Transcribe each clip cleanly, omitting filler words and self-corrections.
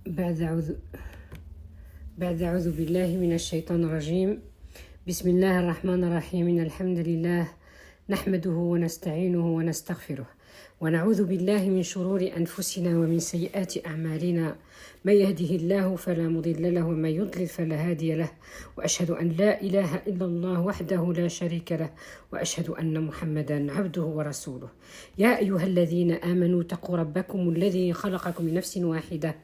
بعد أعوذ بعد أعوذ بالله من الشيطان الرجيم. بسم الله الرحمن الرحيم. إن الحمد لله نحمده ونستعينه ونستغفره ونعوذ بالله من شرور أنفسنا ومن سيئات أعمالنا. من يهده الله فلا مضل له ومن يضلل فلا هادي له، وأشهد أن لا إله إلا الله وحده لا شريك له، وأشهد أن محمدا عبده ورسوله. يا أيها الذين آمنوا اتقوا ربكم الذي خلقكم من نفس واحدة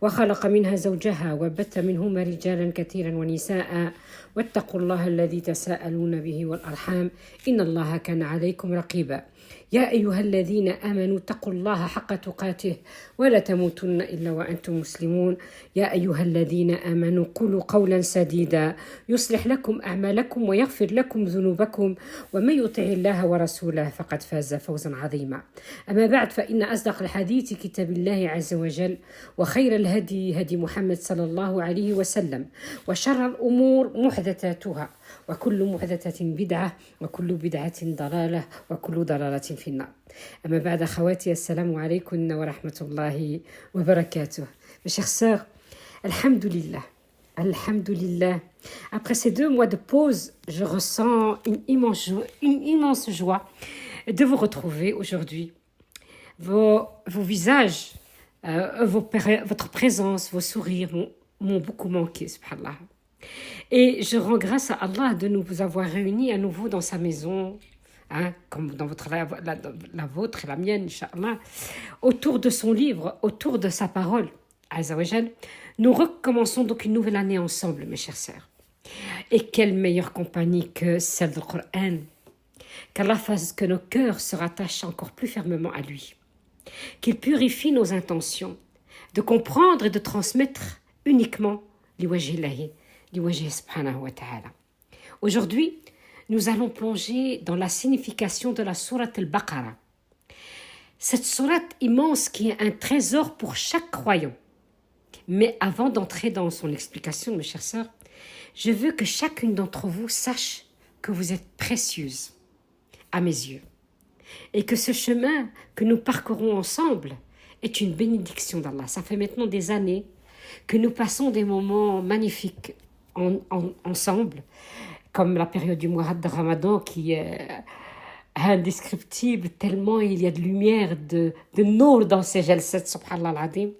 وخلق منها زوجها وبث منهما رجالا كثيرا ونساء، واتقوا الله الذي تساءلون به والأرحام إن الله كان عليكم رقيبا. يا أيها الذين آمنوا اتقوا الله حق تقاته ولا تموتن إلا وأنتم مسلمون. يا أيها الذين آمنوا قولوا قولا سديدا يصلح لكم أعمالكم ويغفر لكم ذنوبكم، ومن يطع الله ورسوله فقد فاز فوزا عظيما. أما بعد، فإن أصدق الحديث كتاب الله عز وجل، وخير الهدي هدي محمد صلى الله عليه وسلم، وشر الأمور محدثاتها، وكل محدثة بدعة، وكل بدعة ضلالة، وكل ضلالة في النار. أما بعد أخواتي، السلام عليكم ورحمة الله وبركاته. Mes chères sœurs, alhamdulillah, alhamdulillah. Après ces 2 mois de pause, je ressens une immense joie de vous retrouver aujourd'hui. Vos visages, votre présence, vos sourires m'ont beaucoup manqué, subhanallah. Et je rends grâce à Allah de nous avoir réunis à nouveau dans sa maison, comme dans la vôtre et la mienne, Inch'Allah, autour de son livre, autour de sa parole, Azza wa Jal. Nous recommençons donc une nouvelle année ensemble, mes chères sœurs. Et quelle meilleure compagnie que celle du Coran. Qu'Allah fasse que nos cœurs se rattachent encore plus fermement à lui. Qu'il purifie nos intentions de comprendre et de transmettre uniquement liwajhillahi, liwajhi subhanahu wa ta'ala. Aujourd'hui, nous allons plonger dans la signification de la sourate al-Baqarah. Cette sourate immense qui est un trésor pour chaque croyant. Mais avant d'entrer dans son explication, mes chères sœurs, je veux que chacune d'entre vous sache que vous êtes précieuses à mes yeux et que ce chemin que nous parcourons ensemble est une bénédiction d'Allah. Ça fait maintenant des années que nous passons des moments magnifiques ensemble, comme la période du mois de Ramadan qui est indescriptible, tellement il y a de lumière, de nour dans ces jalsat, subhanallah al-azim.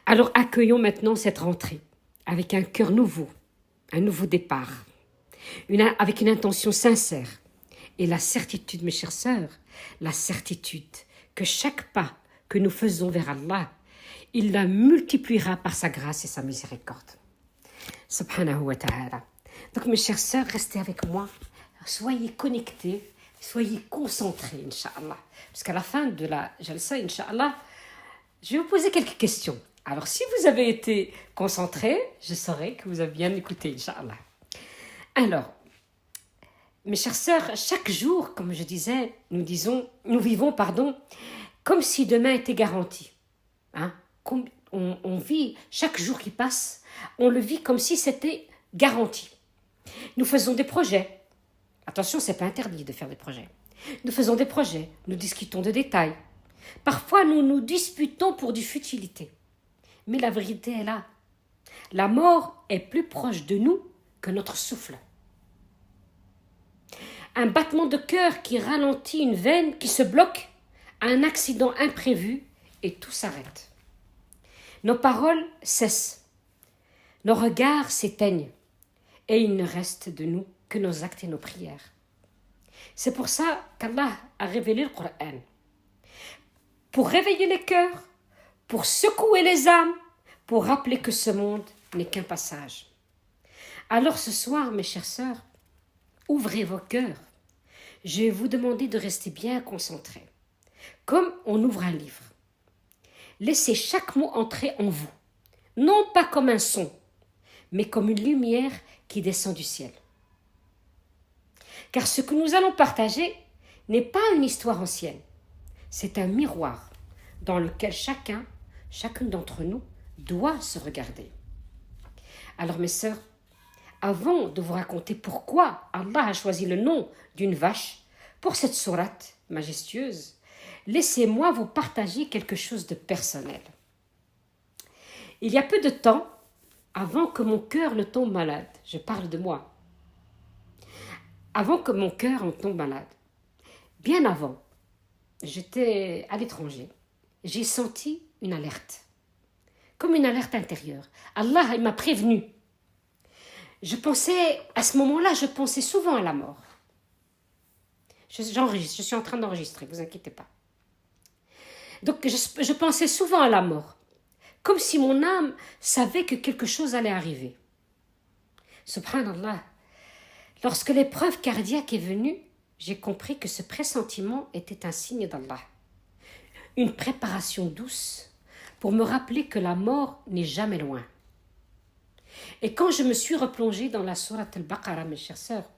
Alors accueillons maintenant cette rentrée avec un cœur nouveau, un nouveau départ, avec une intention sincère et la certitude, mes chères sœurs, la certitude que chaque pas que nous faisons vers Allah, il la multipliera par sa grâce et sa miséricorde. Subhanahu wa ta'ala. Donc mes chères sœurs, restez avec moi, soyez connectés, soyez concentrés, Inch'Allah. Parce qu'à la fin de la jalsa, Inch'Allah, je vais vous poser quelques questions. Alors si vous avez été concentrés, je saurai que vous avez bien écouté, Inch'Allah. Alors, mes chères sœurs, chaque jour, comme je disais, nous vivons, comme si demain était garanti. On vit, chaque jour qui passe, on le vit comme si c'était garanti. Nous faisons des projets. Attention, ce n'est pas interdit de faire des projets. Nous faisons des projets, nous discutons de détails. Parfois, nous nous disputons pour du futilité. Mais la vérité est là. La mort est plus proche de nous que notre souffle. Un battement de cœur qui ralentit, une veine qui se bloque, un accident imprévu et tout s'arrête. Nos paroles cessent, nos regards s'éteignent et il ne reste de nous que nos actes et nos prières. C'est pour ça qu'Allah a révélé le Coran. Pour réveiller les cœurs, pour secouer les âmes, pour rappeler que ce monde n'est qu'un passage. Alors ce soir, mes chères sœurs, ouvrez vos cœurs. Je vais vous demander de rester bien concentrés, comme on ouvre un livre. Laissez chaque mot entrer en vous, non pas comme un son, mais comme une lumière qui descend du ciel. Car ce que nous allons partager n'est pas une histoire ancienne, c'est un miroir dans lequel chacune d'entre nous doit se regarder. Alors mes sœurs, avant de vous raconter pourquoi Allah a choisi le nom d'une vache pour cette sourate majestueuse, laissez-moi vous partager quelque chose de personnel. Il y a peu de temps, avant que mon cœur ne tombe malade, je parle de moi, avant que mon cœur en tombe malade, bien avant, j'étais à l'étranger, j'ai senti une alerte, comme une alerte intérieure. Allah, il m'a prévenu. À ce moment-là, je pensais souvent à la mort. J'enregistre, je suis en train d'enregistrer, vous inquiétez pas. Donc, je pensais souvent à la mort, comme si mon âme savait que quelque chose allait arriver. Subhanallah, lorsque l'épreuve cardiaque est venue, j'ai compris que ce pressentiment était un signe d'Allah. Une préparation douce pour me rappeler que la mort n'est jamais loin. Et quand je me suis replongée dans la sourate Al-Baqarah, mes chères sœurs,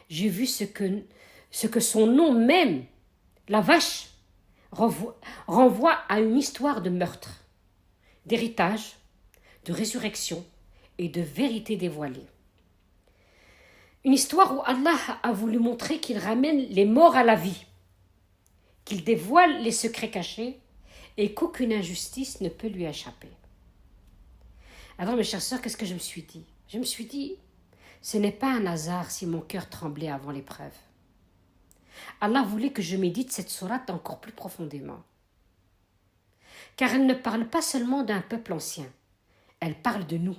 j'ai vu ce que son nom même, la vache, renvoie à une histoire de meurtre, d'héritage, de résurrection et de vérité dévoilée. Une histoire où Allah a voulu montrer qu'il ramène les morts à la vie, qu'il dévoile les secrets cachés et qu'aucune injustice ne peut lui échapper. Alors mes chères sœurs, qu'est-ce que je me suis dit? Je me suis dit, ce n'est pas un hasard si mon cœur tremblait avant l'épreuve. Allah voulait que je médite cette sourate encore plus profondément. Car elle ne parle pas seulement d'un peuple ancien, elle parle de nous,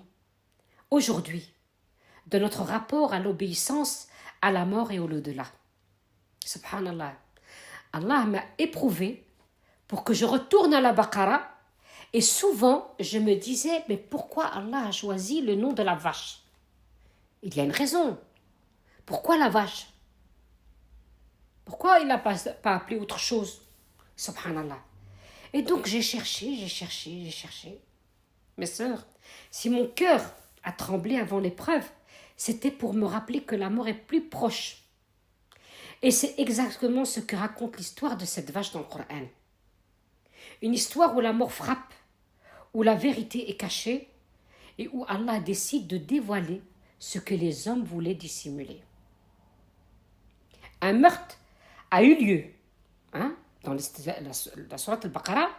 aujourd'hui, de notre rapport à l'obéissance, à la mort et au-delà. Subhanallah. Allah m'a éprouvé pour que je retourne à la Baqarah et souvent je me disais, mais pourquoi Allah a choisi le nom de la vache? Il y a une raison. Pourquoi la vache? Pourquoi il n'a pas appelé autre chose? Subhanallah. Et donc j'ai cherché. Mes sœurs, si mon cœur a tremblé avant l'épreuve, c'était pour me rappeler que la mort est plus proche. Et c'est exactement ce que raconte l'histoire de cette vache dans le Coran. Une histoire où la mort frappe, où la vérité est cachée et où Allah décide de dévoiler ce que les hommes voulaient dissimuler. Un meurtre a eu lieu. Dans la sourate Al-Baqarah,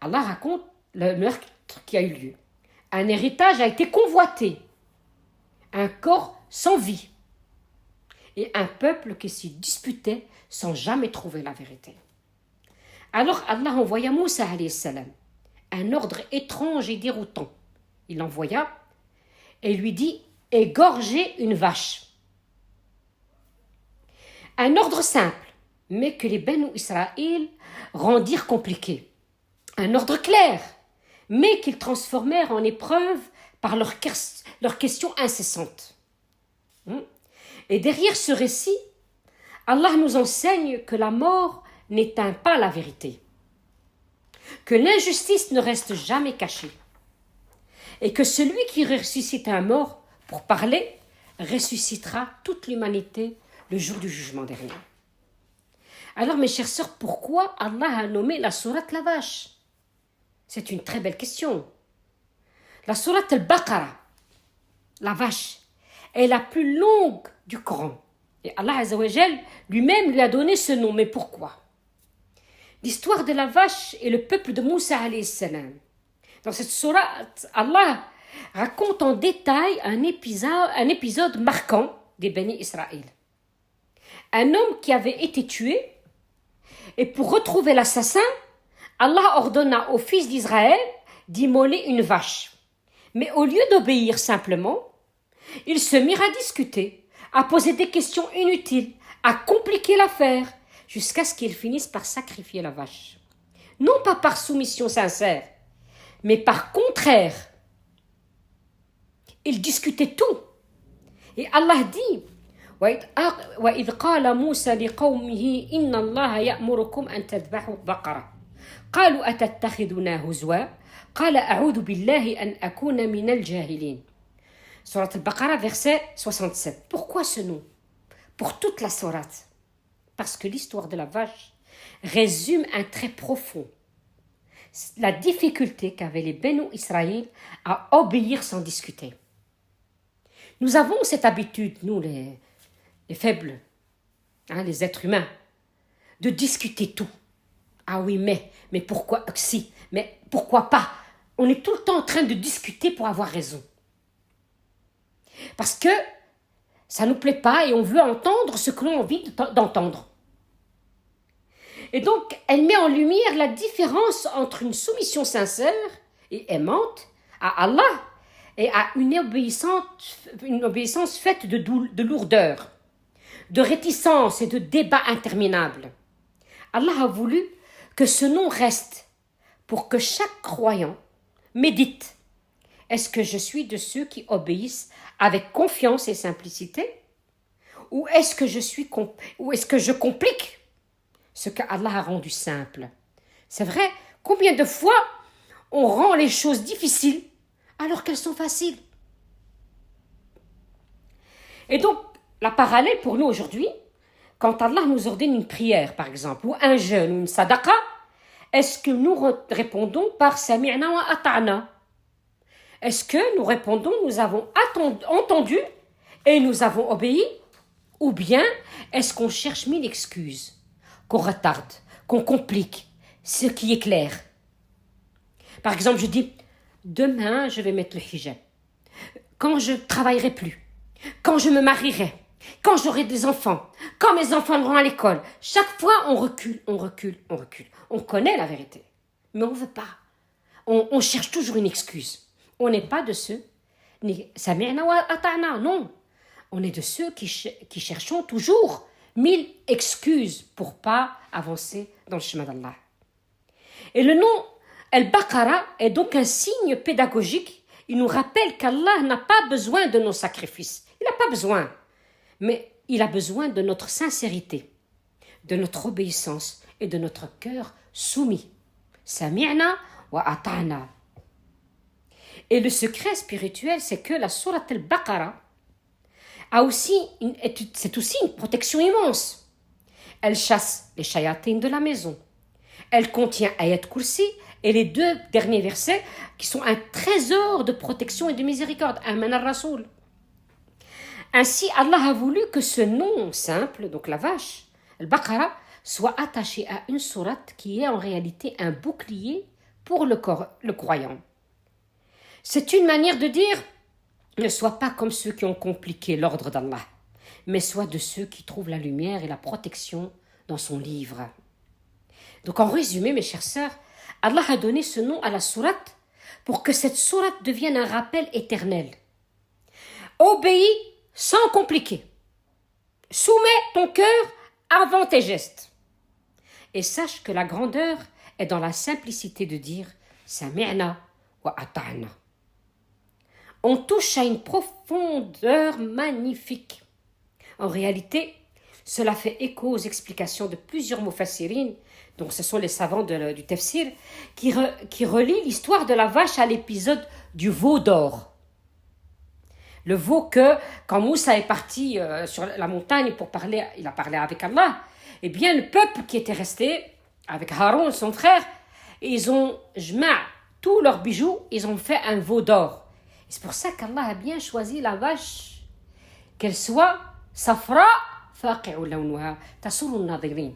Allah raconte le meurtre qui a eu lieu. Un héritage a été convoité. Un corps sans vie. Et un peuple qui s'y disputait sans jamais trouver la vérité. Alors Allah envoya Moussa alayhi salam, un ordre étrange et déroutant. Il l'envoya et lui dit « égorgez une vache ». Un ordre simple, mais que les Banu Israël rendirent compliqué. Un ordre clair, mais qu'ils transformèrent en épreuve par leurs questions incessantes. Et derrière ce récit, Allah nous enseigne que la mort n'éteint pas la vérité, que l'injustice ne reste jamais cachée, et que celui qui ressuscite un mort pour parler ressuscitera toute l'humanité le jour du jugement dernier. Alors mes chères sœurs, pourquoi Allah a nommé la sourate la vache? C'est une très belle question. La sourate Al-Baqarah, la vache, est la plus longue du Coran. Et Allah Azza wa Jal lui-même lui a donné ce nom. Mais pourquoi? L'histoire de la vache et le peuple de Moussa alayhi salam. Dans cette sourate, Allah raconte en détail un épisode marquant des bénis Israël. Un homme qui avait été tué, et pour retrouver l'assassin, Allah ordonna aux fils d'Israël d'immoler une vache. Mais au lieu d'obéir simplement, ils se mirent à discuter, à poser des questions inutiles, à compliquer l'affaire, jusqu'à ce qu'ils finissent par sacrifier la vache. Non pas par soumission sincère, mais par contraire. Ils discutaient tout. Et Allah dit وَإِذْ قَالَ مُوسَى لِقَوْمِهِ إِنَّ اللَّهَ يَأْمُرُكُمْ أَنْ تَذْبَحُوا بَقَرَةً قَالُوا أَتَتَّخِذُنَا هُزُوًا قَالَ أَعُوذُ بِاللَّهِ أَنْ أَكُونَ مِنَ الْجَاهِلِينَ. Sourate Al-Baqarah, verset 67. Pourquoi ce nom? Pour toute la sourate. Parce que l'histoire de la vache résume un trait profond. La difficulté qu'avaient les Benu Israël à obéir sans discuter. Nous avons cette habitude, nous les faibles, les êtres humains, de discuter tout. Ah oui, mais pourquoi si, mais pourquoi pas? on est tout le temps en train de discuter pour avoir raison. Parce que ça ne nous plaît pas et on veut entendre ce que l'on a envie d'entendre. Et donc, elle met en lumière la différence entre une soumission sincère et aimante à Allah et à une obéissance faite de lourdeur, de réticence et de débats interminables. Allah a voulu que ce nom reste pour que chaque croyant médite. Est-ce que je suis de ceux qui obéissent avec confiance et simplicité? Ou est-ce que je complique ce qu'Allah a rendu simple? C'est vrai, combien de fois on rend les choses difficiles alors qu'elles sont faciles? Et donc, la parallèle pour nous aujourd'hui, quand Allah nous ordonne une prière, par exemple, ou un jeûne, ou une sadaqa, est-ce que nous répondons par sami'na wa ata'na? Est-ce que nous répondons, nous avons entendu et nous avons obéi? Ou bien est-ce qu'on cherche mille excuses, qu'on retarde, qu'on complique ce qui est clair? Par exemple, je dis, demain je vais mettre le hijab, quand je travaillerai plus, quand je me marierai, quand j'aurai des enfants, quand mes enfants iront à l'école. Chaque fois, on recule. On connaît la vérité, mais on ne veut pas. On cherche toujours une excuse. On n'est pas de ceux, sami'na wa ata'na, non. On est de ceux qui cherchons toujours 1000 excuses pour pas avancer dans le chemin d'Allah. Et le nom Al-Baqara est donc un signe pédagogique. Il nous rappelle qu'Allah n'a pas besoin de nos sacrifices. Il n'a pas besoin. Mais il a besoin de notre sincérité, de notre obéissance et de notre cœur soumis. Sami'na wa ata'na. Et le secret spirituel, c'est que la sourate Al-Baqara c'est aussi une protection immense. Elle chasse les shayatines de la maison. Elle contient Ayat Kursi et les 2 derniers versets qui sont un trésor de protection et de miséricorde. Aman al-Rasoul. Ainsi, Allah a voulu que ce nom simple, donc la vache, Al-Baqara, soit attaché à une sourate qui est en réalité un bouclier pour le croyant. C'est une manière de dire: ne sois pas comme ceux qui ont compliqué l'ordre d'Allah, mais sois de ceux qui trouvent la lumière et la protection dans son livre. Donc en résumé, mes chères sœurs, Allah a donné ce nom à la sourate pour que cette sourate devienne un rappel éternel. Obéis sans compliquer. Soumets ton cœur avant tes gestes. Et sache que la grandeur est dans la simplicité de dire Sami'na wa ata'na. On touche à une profondeur magnifique. En réalité, cela fait écho aux explications de plusieurs mufassirines, donc ce sont les savants du tafsir, qui relient l'histoire de la vache à l'épisode du veau d'or. Le veau que, quand Moussa est parti sur la montagne pour parler, il a parlé avec Allah, eh bien le peuple qui était resté, avec Haroun, son frère, ils ont tous leurs bijoux, ils ont fait un veau d'or. C'est pour ça qu'Allah a bien choisi la vache, qu'elle soit safra faqi'u lawnuha tasurru an-nadirin.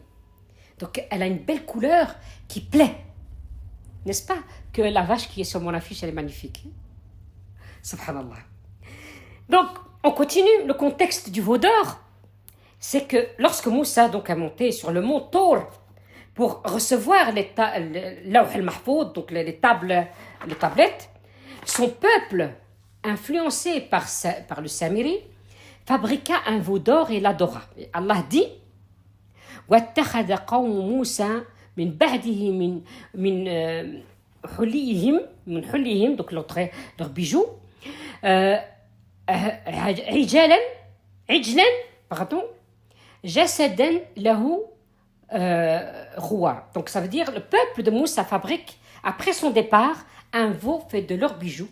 Donc elle a une belle couleur qui plaît. N'est-ce pas que la vache qui est sur mon affiche, elle est magnifique? Subhanallah. Donc on continue. Le contexte du veau d'or, c'est que lorsque Moussa donc a monté sur le mont Tour pour recevoir les Lawh al-Mahfoud, donc les tablettes, son peuple, influencé par le Samiri, fabriqua un veau d'or et l'adora. Allah dit وَاتَّخَذَ قَوْمُ مُوسَى مِنْ بَعْدِهِ مِنْ حُلِّهِمْ, donc leurs bijoux, عِجْلًا جَسَدًا لَهُ خوار. Donc ça veut dire le peuple de Moussa fabrique, après son départ, un veau fait de leurs bijoux,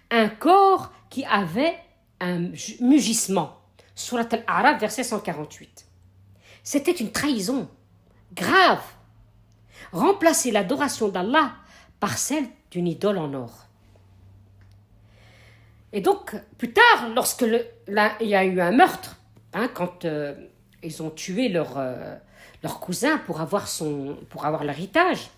un corps qui avait un mugissement. Surat Al-A'raf, verset 148. C'était une trahison grave. Remplacer l'adoration d'Allah par celle d'une idole en or. Et donc, plus tard, lorsque il y a eu un meurtre, quand ils ont tué leur cousin pour avoir l'héritage,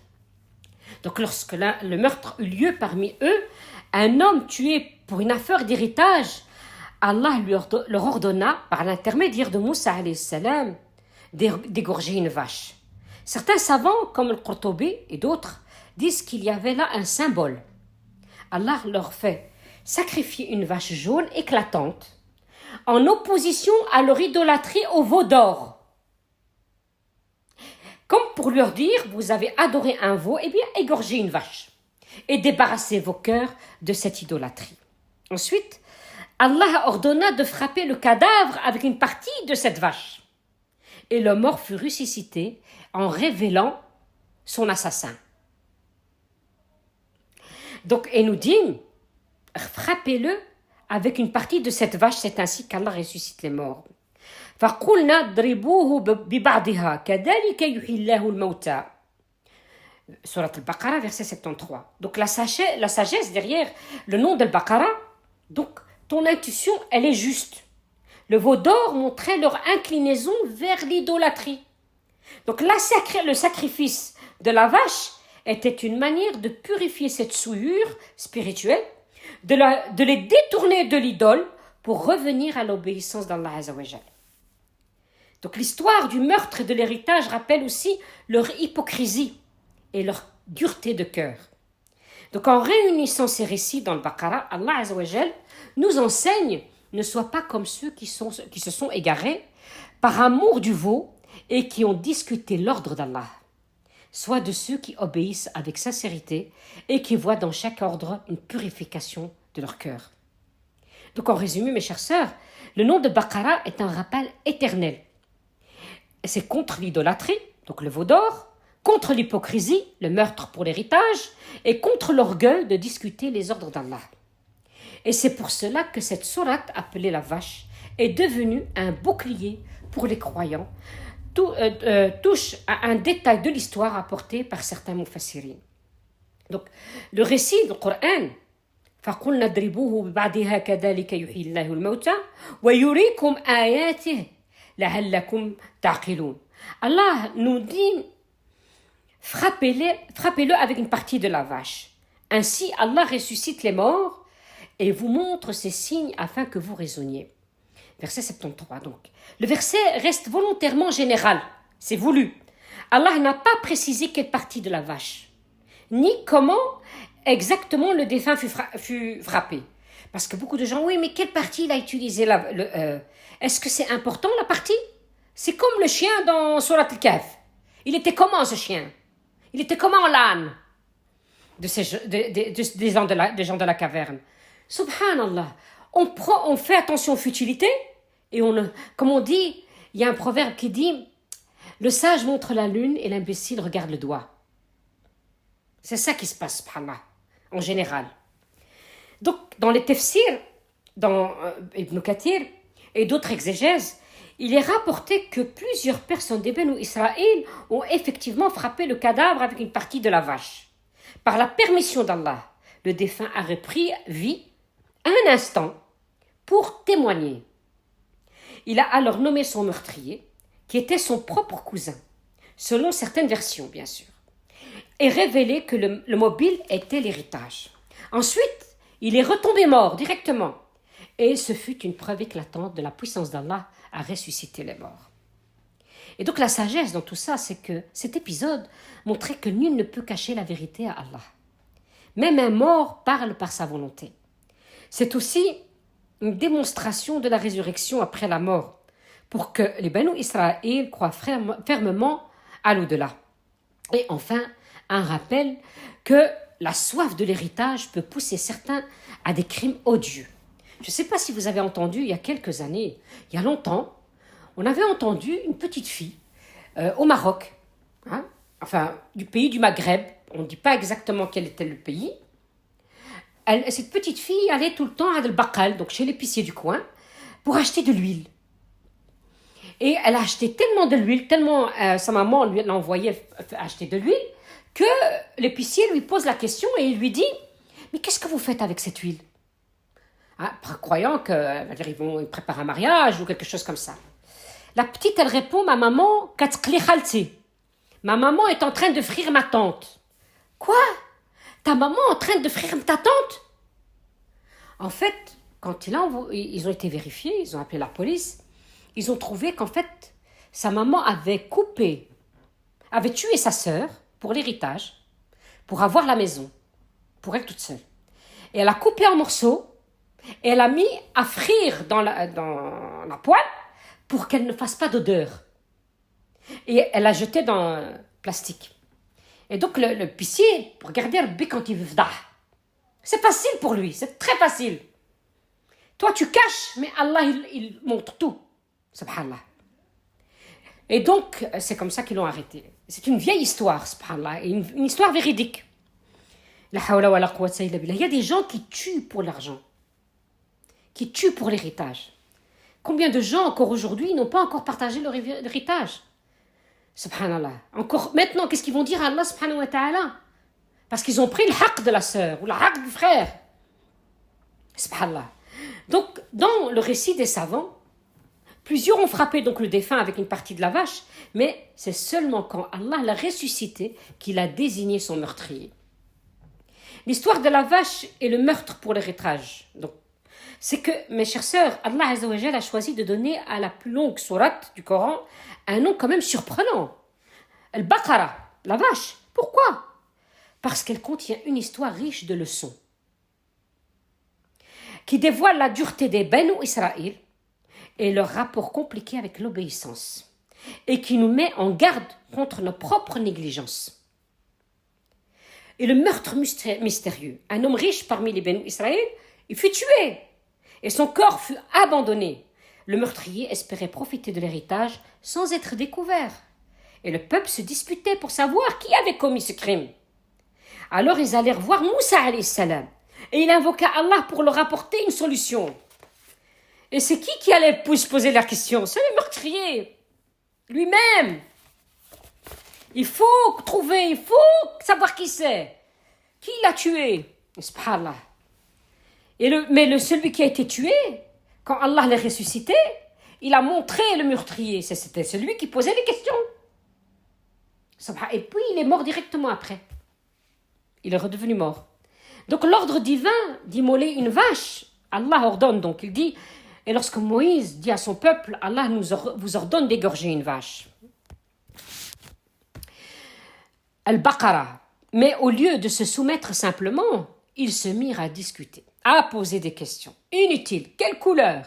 Donc lorsque le meurtre eut lieu parmi eux, un homme tué pour une affaire d'héritage, Allah leur ordonna, par l'intermédiaire de Moussa alayhi salam, d'égorger une vache. Certains savants, comme le Qurtubi et d'autres, disent qu'il y avait là un symbole. Allah leur fait sacrifier une vache jaune éclatante en opposition à leur idolâtrie au veau d'or. Comme pour leur dire, vous avez adoré un veau, eh bien égorgez une vache et débarrassez vos cœurs de cette idolâtrie. Ensuite, Allah ordonna de frapper le cadavre avec une partie de cette vache. Et le mort fut ressuscité en révélant son assassin. Donc, et nous dit, frappez-le avec une partie de cette vache, c'est ainsi qu'Allah ressuscite les morts. فَقُلْنَا اضْرِبُوهُ بِبَعْضِهَا كَذَلِكَ يُحْيِي اللَّهُ الْمَوْتَى. Surat al-Baqarah, verset 73. Donc la sagesse derrière le nom d'Al-Baqarah, donc ton intuition, elle est juste. Le veau d'or montrait leur inclinaison vers l'idolâtrie. Donc le sacrifice de la vache était une manière de purifier cette souillure spirituelle, de les détourner de l'idole pour revenir à l'obéissance d'Allah Azza wa Jal. Donc l'histoire du meurtre et de l'héritage rappelle aussi leur hypocrisie et leur dureté de cœur. Donc en réunissant ces récits dans le Baqarah, Allah Azza wa Jal nous enseigne ne sois pas comme ceux qui se sont égarés par amour du veau et qui ont discuté l'ordre d'Allah. Sois de ceux qui obéissent avec sincérité et qui voient dans chaque ordre une purification de leur cœur. Donc en résumé, mes chères sœurs, le nom de Baqarah est un rappel éternel. C'est contre l'idolâtrie, donc le veau d'or, contre l'hypocrisie, le meurtre pour l'héritage, et contre l'orgueil de discuter les ordres d'Allah. Et c'est pour cela que cette sourate appelée la vache est devenue un bouclier pour les croyants, touche à un détail de l'histoire apporté par certains mufassirin. Donc, le récit du Coran, فَقُلْنَا اضْرِبُوهُ بِبَعْضِهَا كَذَلِكَ يُحْيِي اللَّهُ الْمَوْتَى وَيُرِيكُمْ آيَاتِهِ لَعَلَّكُمْ تَعْقِلُونَ. Allah nous dit, frappez-le avec une partie de la vache. Ainsi, Allah ressuscite les morts et vous montre ces signes afin que vous raisonniez. Verset 73 donc. Le verset reste volontairement général, c'est voulu. Allah n'a pas précisé quelle partie de la vache, ni comment exactement le défunt fut frappé. Parce que beaucoup de gens, oui, mais quelle partie il a utilisé est-ce que c'est important la partie? C'est comme le chien dans Surat al-Kahf. Il était comment ce chien? Il était comment l'âne des gens de la caverne? Subhanallah, on fait attention aux futilités et comme on dit, il y a un proverbe qui dit le sage montre la lune et l'imbécile regarde le doigt. C'est ça qui se passe, subhanallah, en général. Donc, dans les tafsirs, dans Ibn Kathir et d'autres exégèses, il est rapporté que plusieurs personnes des Banu Israël ont effectivement frappé le cadavre avec une partie de la vache. Par la permission d'Allah, le défunt a repris vie un instant pour témoigner. Il a alors nommé son meurtrier, qui était son propre cousin, selon certaines versions bien sûr, et révélé que le mobile était l'héritage. Ensuite, il est retombé mort directement, et ce fut une preuve éclatante de la puissance d'Allah à ressusciter les morts. Et donc la sagesse dans tout ça, c'est que cet épisode montrait que nul ne peut cacher la vérité à Allah. Même un mort parle par sa volonté. C'est aussi une démonstration de la résurrection après la mort, pour que les Banu Israël croient fermement à l'au-delà. Et enfin, un rappel que la soif de l'héritage peut pousser certains à des crimes odieux. Je ne sais pas si vous avez entendu, il y a quelques années, il y a longtemps, on avait entendu une petite fille au Maroc, du pays du Maghreb, on ne dit pas exactement quel était le pays. Cette petite fille allait tout le temps à Al-Baqal, donc chez l'épicier du coin, pour acheter de l'huile. Et elle a acheté tellement de l'huile, tellement sa maman lui l'a envoyé acheter de l'huile, que l'épicier lui pose la question et il lui dit « Mais qu'est-ce que vous faites avec cette huile ?» croyant qu'ils vont préparer un mariage ou quelque chose comme ça. La petite, elle répond « Ma maman, ma maman est en train de frire ma tante. » Quoi? Ta maman en train de frire ta tante? En fait, quand ils ont été vérifiés, ils ont appelé la police, ils ont trouvé qu'en fait, sa maman avait tué sa sœur pour l'héritage, pour avoir la maison, pour elle toute seule. Et elle a coupé en morceaux, et elle a mis à frire dans la poêle pour qu'elle ne fasse pas d'odeur. Et elle l'a jeté dans le plastique. Et donc le l'épicier, regardez Rabbi quand il veut fdah. C'est facile pour lui, c'est très facile. Toi tu caches, mais Allah il montre tout. Subhanallah. Et donc c'est comme ça qu'ils l'ont arrêté. C'est une vieille histoire, subhanallah, et une histoire véridique. La hawla wa la quwwata illa billah. Il y a des gens qui tuent pour l'argent, qui tuent pour l'héritage. Combien de gens encore aujourd'hui n'ont pas encore partagé leur héritage? Subhanallah. Encore maintenant, qu'est-ce qu'ils vont dire à Allah subhanahu wa ta'ala? Parce qu'ils ont pris le haqq de la sœur ou le haqq du frère. Subhanallah. Donc, dans le récit des savants, plusieurs ont frappé donc le défunt avec une partie de la vache, mais c'est seulement quand Allah l'a ressuscité qu'il a désigné son meurtrier. L'histoire de la vache et le meurtre pour l'héritage. Donc, c'est que, mes chères sœurs, Allah Azza wa Jal a choisi de donner à la plus longue sourate du Coran un nom quand même surprenant. Al-Baqara, la vache. Pourquoi? Parce qu'elle contient une histoire riche de leçons qui dévoile la dureté des Banu Israël et leur rapport compliqué avec l'obéissance et qui nous met en garde contre nos propres négligences. Et le meurtre mystérieux. Un homme riche parmi les Banu Israël, il fut tué et son corps fut abandonné. Le meurtrier espérait profiter de l'héritage sans être découvert. Et le peuple se disputait pour savoir qui avait commis ce crime. Alors ils allèrent voir Moussa alayhi salam et il invoqua Allah pour leur apporter une solution. Et c'est qui allait se poser la question? C'est le meurtrier lui-même. Il faut trouver, il faut savoir qui c'est. Qui l'a tué? Subhanallah. Mais celui qui a été tué, quand Allah l'a ressuscité, il a montré le meurtrier. C'était celui qui posait les questions. Et puis il est mort directement après. Il est redevenu mort. Donc l'ordre divin d'immoler une vache, Allah ordonne donc, il dit, et lorsque Moïse dit à son peuple, Allah vous ordonne d'égorger une vache. Al-Baqara. Mais au lieu de se soumettre simplement, ils se mirent à discuter, à poser des questions. Inutiles. Quelle couleur?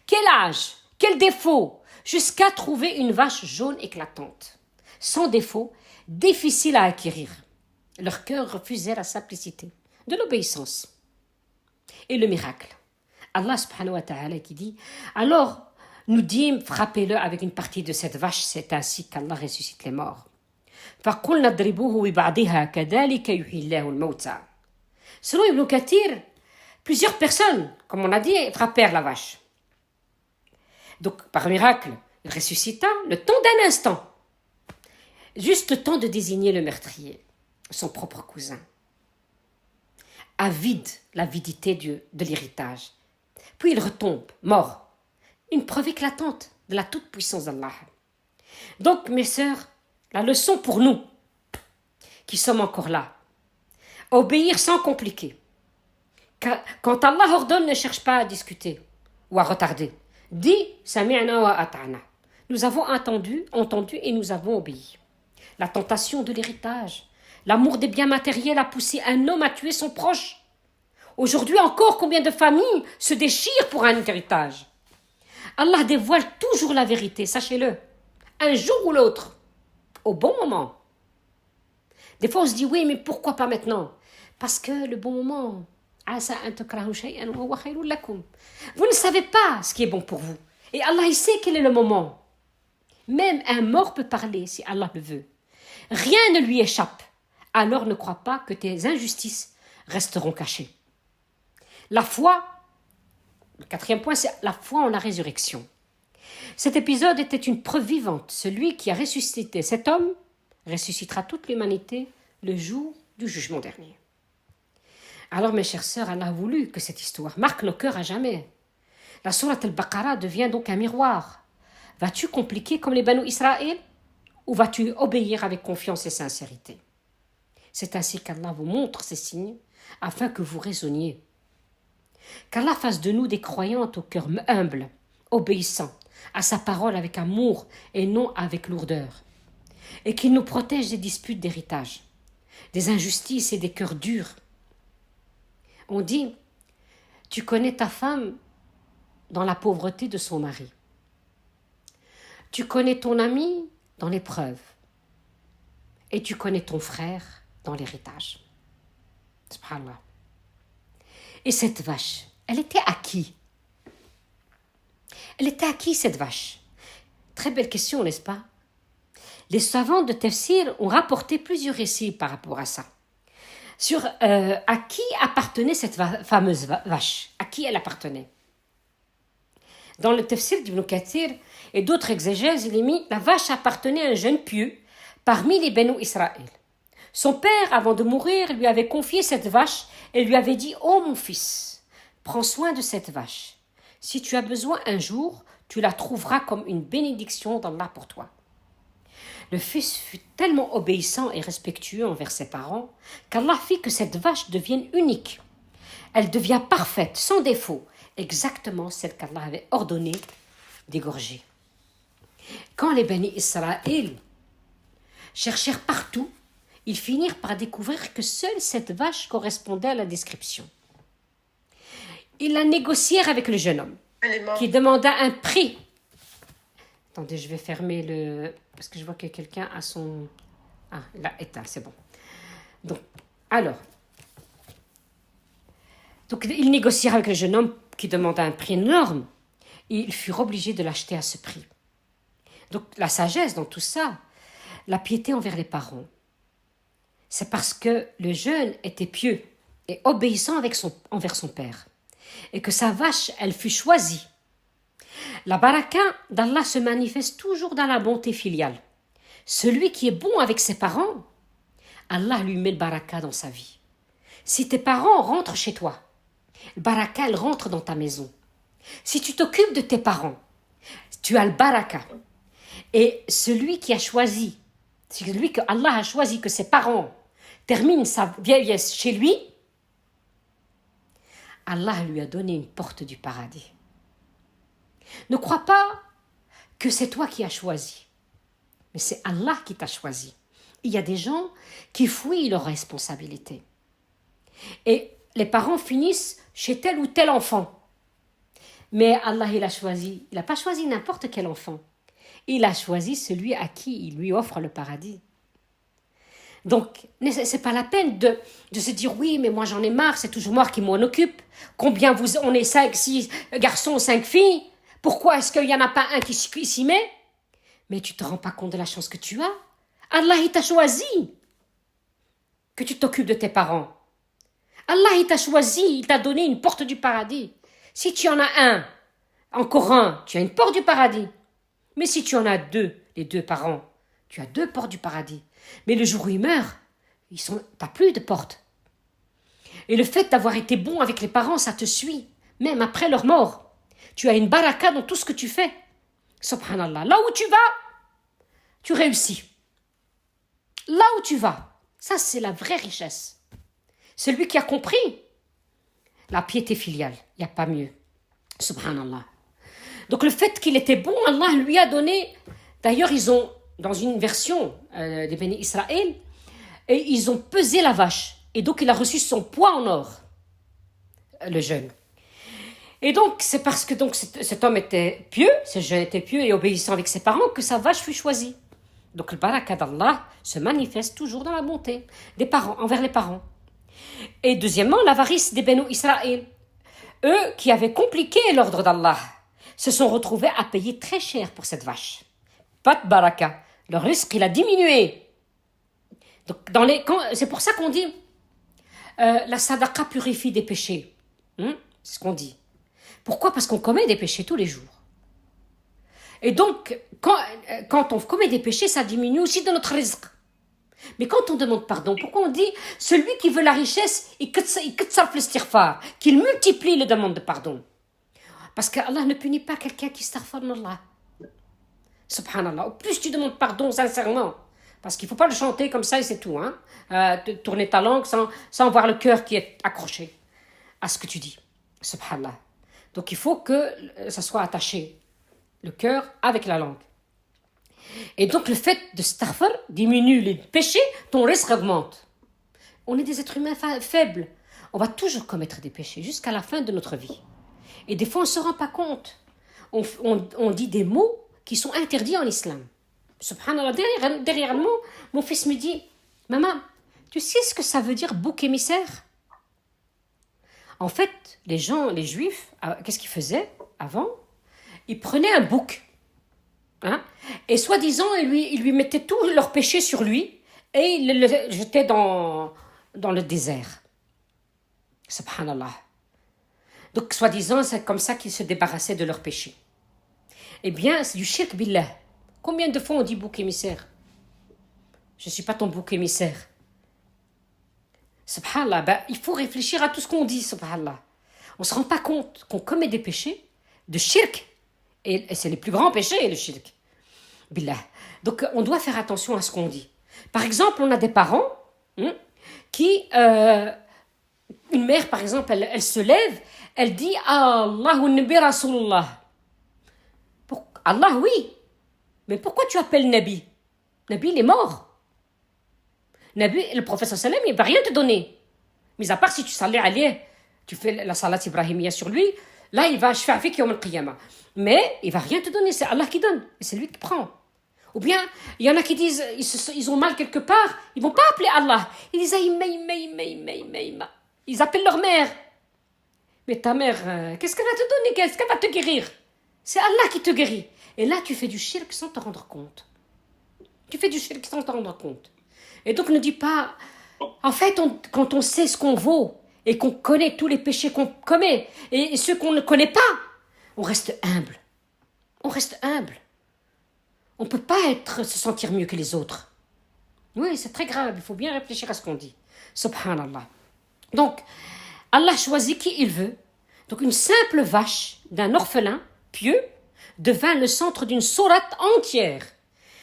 Quel âge? Quel défaut? Jusqu'à trouver une vache jaune éclatante. Sans défaut, difficile à acquérir. Leur cœur refusait la simplicité de l'obéissance. Et le miracle. Allah subhanahu wa ta'ala qui dit, alors nous dîmes, frappez-le avec une partie de cette vache, c'est ainsi qu'Allah ressuscite les morts. فَقُلْنَا اضْرِبُوهُ بِبَعْضِهَا كَذَلِكَ يُحْيِي اللَّهُ الْمَوْتَى. Selon Ibn Kathir, plusieurs personnes, comme on a dit, frappèrent la vache. Donc, par miracle, il ressuscita le temps d'un instant. Juste le temps de désigner le meurtrier, son propre cousin. Avide, l'avidité de l'héritage. Puis il retombe, mort. Une preuve éclatante de la toute-puissance d'Allah. Donc, mes sœurs, la leçon pour nous, qui sommes encore là, obéir sans compliquer. Quand Allah ordonne, ne cherche pas à discuter ou à retarder. Dis, sami'na wa ata'na. Nous avons entendu et nous avons obéi. La tentation de l'héritage, l'amour des biens matériels a poussé un homme à tuer son proche. Aujourd'hui encore, combien de familles se déchirent pour un héritage? Allah dévoile toujours la vérité, sachez-le, un jour ou l'autre, au bon moment. Des fois on se dit oui, mais pourquoi pas maintenant? Parce que le bon moment, vous ne savez pas ce qui est bon pour vous. Et Allah, il sait quel est le moment. Même un mort peut parler si Allah le veut. Rien ne lui échappe. Alors ne crois pas que tes injustices resteront cachées. La foi, le quatrième point, c'est la foi en la résurrection. Cet épisode était une preuve vivante. Celui qui a ressuscité cet homme ressuscitera toute l'humanité le jour du jugement dernier. Alors, mes chères sœurs, Allah a voulu que cette histoire marque nos cœurs à jamais. La sourate al-Baqara devient donc un miroir. Vas-tu compliquer comme les Banu Israël ou vas-tu obéir avec confiance et sincérité? C'est ainsi qu'Allah vous montre ces signes afin que vous raisonniez. Qu'Allah fasse de nous des croyantes au cœur humble, obéissant à sa parole avec amour et non avec lourdeur. Et qu'il nous protège des disputes d'héritage, des injustices et des cœurs durs. On dit, tu connais ta femme dans la pauvreté de son mari. Tu connais ton ami dans l'épreuve. Et tu connais ton frère dans l'héritage. Subhanallah. Et cette vache, elle était à qui? Elle était à qui cette vache? Très belle question, n'est-ce pas? Les savants de Tafsir ont rapporté plusieurs récits par rapport à ça. Sur à qui appartenait cette fameuse vache? À qui elle appartenait? Dans le Tafsir d'Ibn Kathir et d'autres exégèses, il est mis la vache appartenait à un jeune pieux parmi les Benu Israël. Son père, avant de mourir, lui avait confié cette vache et lui avait dit « Oh mon fils, prends soin de cette vache. Si tu as besoin un jour, tu la trouveras comme une bénédiction d'Allah pour toi. » Le fils fut tellement obéissant et respectueux envers ses parents qu'Allah fit que cette vache devienne unique. Elle devient parfaite, sans défaut, exactement celle qu'Allah avait ordonné d'égorger. Quand les Bani Israël cherchèrent partout, ils finirent par découvrir que seule cette vache correspondait à la description. Ils la négocièrent avec le jeune homme, qui demanda un prix. Attendez, je vais fermer le... Parce que je vois que quelqu'un a son... Ah, il l'a éteint, c'est bon. Donc, ils négocièrent avec le jeune homme qui demanda un prix énorme. Et ils furent obligés de l'acheter à ce prix. Donc, la sagesse dans tout ça, la piété envers les parents, c'est parce que le jeune était pieux et obéissant envers son père. Et que sa vache, elle fut choisie. La baraka d'Allah se manifeste toujours dans la bonté filiale. Celui qui est bon avec ses parents, Allah lui met le baraka dans sa vie. Si tes parents rentrent chez toi, le baraka, elle rentre dans ta maison. Si tu t'occupes de tes parents, tu as le baraka. Et celui qui a choisi, celui que Allah a choisi que ses parents terminent sa vieillesse chez lui, Allah lui a donné une porte du paradis. Ne crois pas que c'est toi qui as choisi, mais c'est Allah qui t'a choisi. Il y a des gens qui fuient leurs responsabilités. Et les parents finissent chez tel ou tel enfant. Mais Allah, il a choisi. Il n'a pas choisi n'importe quel enfant. Il a choisi celui à qui il lui offre le paradis. Donc, ce n'est pas la peine de se dire « Oui, mais moi j'en ai marre, c'est toujours moi qui m'en occupe. Combien on est 5, 6 garçons, 5 filles. Pourquoi est-ce qu'il n'y en a pas un qui s'y met ?» Mais tu ne te rends pas compte de la chance que tu as. Allah, il t'a choisi que tu t'occupes de tes parents. Allah, il t'a choisi, il t'a donné une porte du paradis. Si tu en as un, encore un, tu as une porte du paradis. Mais si tu en as deux, les deux parents, tu as 2 portes du paradis. Mais le jour où ils meurent, tu n'as plus de porte. Et le fait d'avoir été bon avec les parents, ça te suit, même après leur mort. Tu as une baraka dans tout ce que tu fais. Subhanallah. Là où tu vas, tu réussis. Là où tu vas, ça c'est la vraie richesse. Celui qui a compris la piété filiale, il n'y a pas mieux. Subhanallah. Donc le fait qu'il était bon, Allah lui a donné... D'ailleurs, ils ont, dans une version des Béni Israël, et ils ont pesé la vache. Et donc, il a reçu son poids en or, le jeune. Et donc, c'est parce que cet homme était pieux, ce jeune était pieux et obéissant avec ses parents, que sa vache fut choisie. Donc, le baraka d'Allah se manifeste toujours dans la bonté des parents, envers les parents. Et deuxièmement, l'avarice des Béni Israël. Eux, qui avaient compliqué l'ordre d'Allah, se sont retrouvés à payer très cher pour cette vache. Pas de baraka. Le risque, il a diminué. Donc, c'est pour ça qu'on dit la sadaqa purifie des péchés. C'est ce qu'on dit. Pourquoi? Parce qu'on commet des péchés tous les jours. Et donc, quand on commet des péchés, ça diminue aussi de notre risque. Mais quand on demande pardon, pourquoi on dit celui qui veut la richesse, il qu'il multiplie les demandes de pardon? Parce qu'Allah ne punit pas quelqu'un qui staghfar Allah. Subhanallah. Au plus tu demandes pardon sincèrement, Parce qu'il ne faut pas le chanter comme ça et c'est tout. Hein. Tourner ta langue sans voir le cœur qui est accroché à ce que tu dis. Subhanallah. Donc il faut que ça soit attaché, le cœur avec la langue. Et donc le fait de staghfar diminue les péchés, ton risque augmente. On est des êtres humains faibles. On va toujours commettre des péchés jusqu'à la fin de notre vie. Et des fois on ne se rend pas compte. On dit des mots qui sont interdits en islam. Subhanallah, derrière mon fils me dit, maman, tu sais ce que ça veut dire bouc émissaire? En fait, les juifs, qu'est-ce qu'ils faisaient avant? Ils prenaient un bouc, hein, et soi-disant, ils lui mettaient tous leurs péchés sur lui, et ils le jetaient dans le désert. Subhanallah. Donc, soi-disant, c'est comme ça qu'ils se débarrassaient de leurs péchés. Eh bien, c'est du shirk billah. Combien de fois on dit bouc émissaire? Je ne suis pas ton bouc émissaire. Subhanallah, il faut réfléchir à tout ce qu'on dit, subhanallah. On ne se rend pas compte qu'on commet des péchés de shirk. Et c'est les plus grands péchés, le shirk. Billah. Donc, on doit faire attention à ce qu'on dit. Par exemple, on a des parents qui... une mère, par exemple, elle se lève, elle dit « Allahu Nabi Rasulullah ». Allah, oui. Mais pourquoi tu appelles Nabi? Nabi, il est mort. Nabi, le prophète sallam, il ne va rien te donner. Mais à part si tu sallis alayhi, tu fais la salat ibrahimiyya sur lui, là, il va shfa'afik yawm al-qiyamah. Mais il ne va rien te donner, c'est Allah qui donne. Et c'est lui qui prend. Ou bien, il y en a qui disent, ils ont mal quelque part, ils ne vont pas appeler Allah. Ils disent, ils appellent leur mère. Mais ta mère, qu'est-ce qu'elle va te donner? Qu'est-ce qu'elle va te guérir? C'est Allah qui te guérit. Et là, tu fais du shirk sans te rendre compte. Tu fais du shirk sans te rendre compte. Et donc, ne dis pas... En fait, quand on sait ce qu'on vaut et qu'on connaît tous les péchés qu'on commet et ceux qu'on ne connaît pas, on reste humble. On reste humble. On ne peut pas se sentir mieux que les autres. Oui, c'est très grave. Il faut bien réfléchir à ce qu'on dit. Subhanallah. Donc, Allah choisit qui il veut. Donc, une simple vache d'un orphelin pieux devint le centre d'une sourate entière.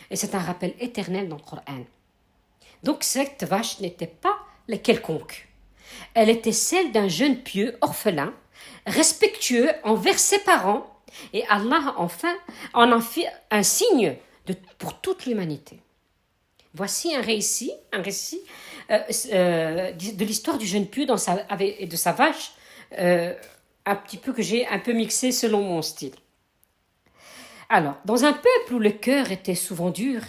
Et c'est un rappel éternel dans le Coran. Donc cette vache n'était pas la quelconque. Elle était celle d'un jeune pieux orphelin, respectueux envers ses parents, et Allah enfin en a fait un signe pour toute l'humanité. Voici un récit de l'histoire du jeune pieux et de sa vache, un petit peu que j'ai un peu mixé selon mon style. Alors, dans un peuple où le cœur était souvent dur,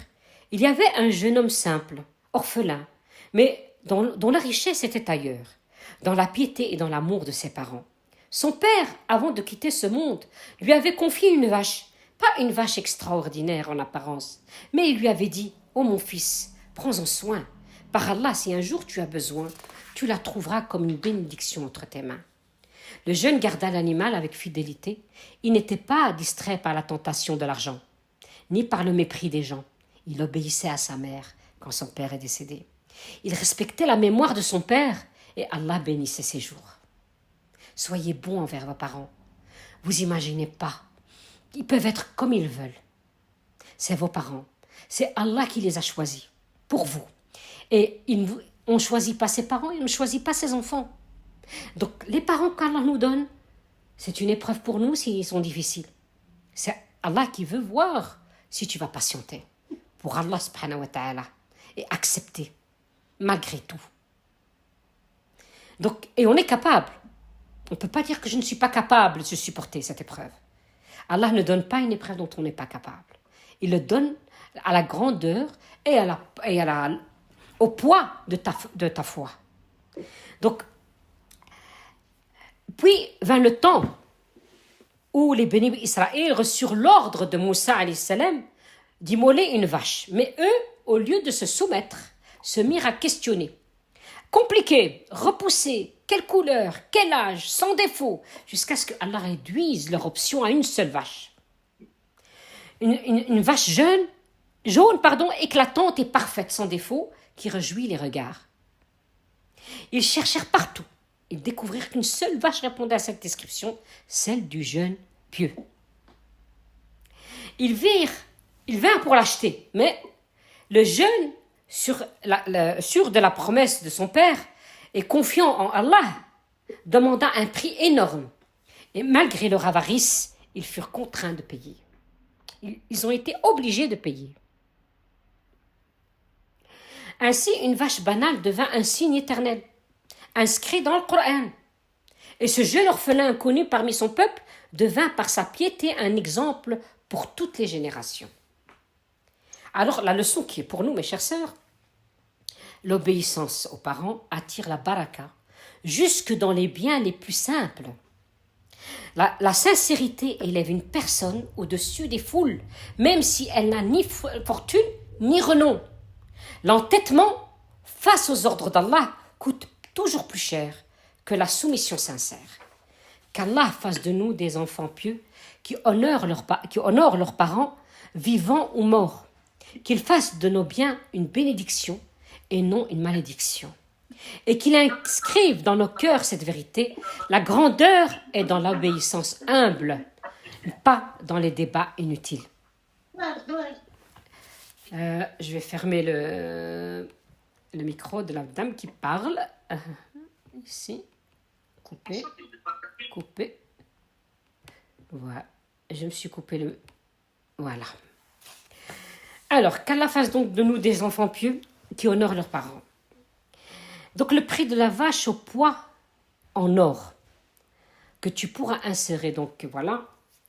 il y avait un jeune homme simple, orphelin, mais dont la richesse était ailleurs, dans la piété et dans l'amour de ses parents. Son père, avant de quitter ce monde, lui avait confié une vache, pas une vache extraordinaire en apparence, mais il lui avait dit « Oh mon fils, prends-en soin. Par Allah, si un jour tu as besoin, tu la trouveras comme une bénédiction entre tes mains. » Le jeune garda l'animal avec fidélité. Il n'était pas distrait par la tentation de l'argent, ni par le mépris des gens. Il obéissait à sa mère quand son père est décédé. Il respectait la mémoire de son père et Allah bénissait ses jours. Soyez bons envers vos parents. Vous imaginez pas. Ils peuvent être comme ils veulent. C'est vos parents. C'est Allah qui les a choisis pour vous. Et on ne choisit pas ses parents, on ne choisit pas ses enfants. Donc, les parents qu'Allah nous donne, c'est une épreuve pour nous s'ils sont difficiles. C'est Allah qui veut voir si tu vas patienter pour Allah subhanahu wa ta'ala et accepter malgré tout. Donc, et on est capable. On ne peut pas dire que je ne suis pas capable de supporter cette épreuve. Allah ne donne pas une épreuve dont on n'est pas capable. Il le donne à la grandeur et au poids de ta foi. Donc, puis vint le temps où les bénis Israël reçurent l'ordre de Moussa alayhi salam d'immoler une vache. Mais eux, au lieu de se soumettre, se mirent à questionner. Compliqué, repoussé, quelle couleur, quel âge, sans défaut, jusqu'à ce que Allah réduise leur option à une seule vache. Une vache jaune, éclatante et parfaite, sans défaut, qui réjouit les regards. Ils cherchèrent partout. Ils découvrirent qu'une seule vache répondait à cette description, celle du jeune pieux. Ils vinrent pour l'acheter, mais le jeune sûr de la promesse de son père et confiant en Allah, demanda un prix énorme. Et malgré leur avarice, ils furent contraints de payer. Ils ont été obligés de payer. Ainsi, une vache banale devint un signe éternel, inscrit dans le Coran. Et ce jeune orphelin inconnu parmi son peuple devint par sa piété un exemple pour toutes les générations. Alors, la leçon qui est pour nous, mes chères sœurs, l'obéissance aux parents attire la baraka, jusque dans les biens les plus simples. La sincérité élève une personne au-dessus des foules, même si elle n'a ni fortune ni renom. L'entêtement face aux ordres d'Allah coûte toujours plus cher que la soumission sincère. Qu'Allah fasse de nous des enfants pieux qui honorent leurs parents, vivants ou morts. Qu'il fasse de nos biens une bénédiction et non une malédiction. Et qu'il inscrive dans nos cœurs cette vérité, la grandeur est dans l'obéissance humble, pas dans les débats inutiles. Je vais fermer le micro de la dame qui parle. Ici. Couper. Voilà. Je me suis coupé le... Voilà. Alors, qu'Allah fasse donc de nous des enfants pieux qui honorent leurs parents. Donc, le prix de la vache au poids en or que tu pourras insérer. Donc, voilà.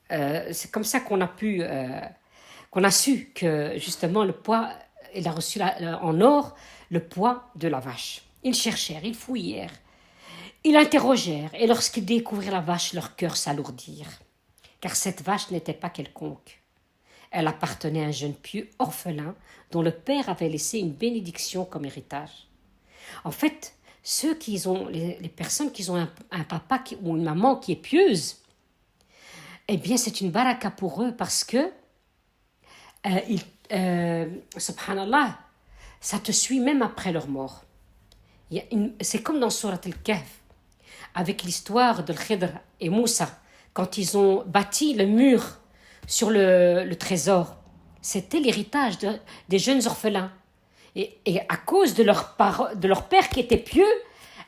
C'est comme ça qu'on a su que, justement, le poids, il a reçu en or le poids de la vache. Ils cherchèrent, ils fouillèrent, ils interrogèrent, et lorsqu'ils découvrirent la vache, leur cœur s'alourdirent. Car cette vache n'était pas quelconque. Elle appartenait à un jeune pieux orphelin dont le père avait laissé une bénédiction comme héritage. En fait, les personnes qui ont un papa ou une maman qui est pieuse, eh bien c'est une baraka pour eux parce que, subhanallah, ça te suit même après leur mort. C'est comme dans Surat al-Kahf, avec l'histoire de Khidr et Moussa, quand ils ont bâti le mur sur le trésor. C'était l'héritage des jeunes orphelins. Et à cause de leur père qui était pieux,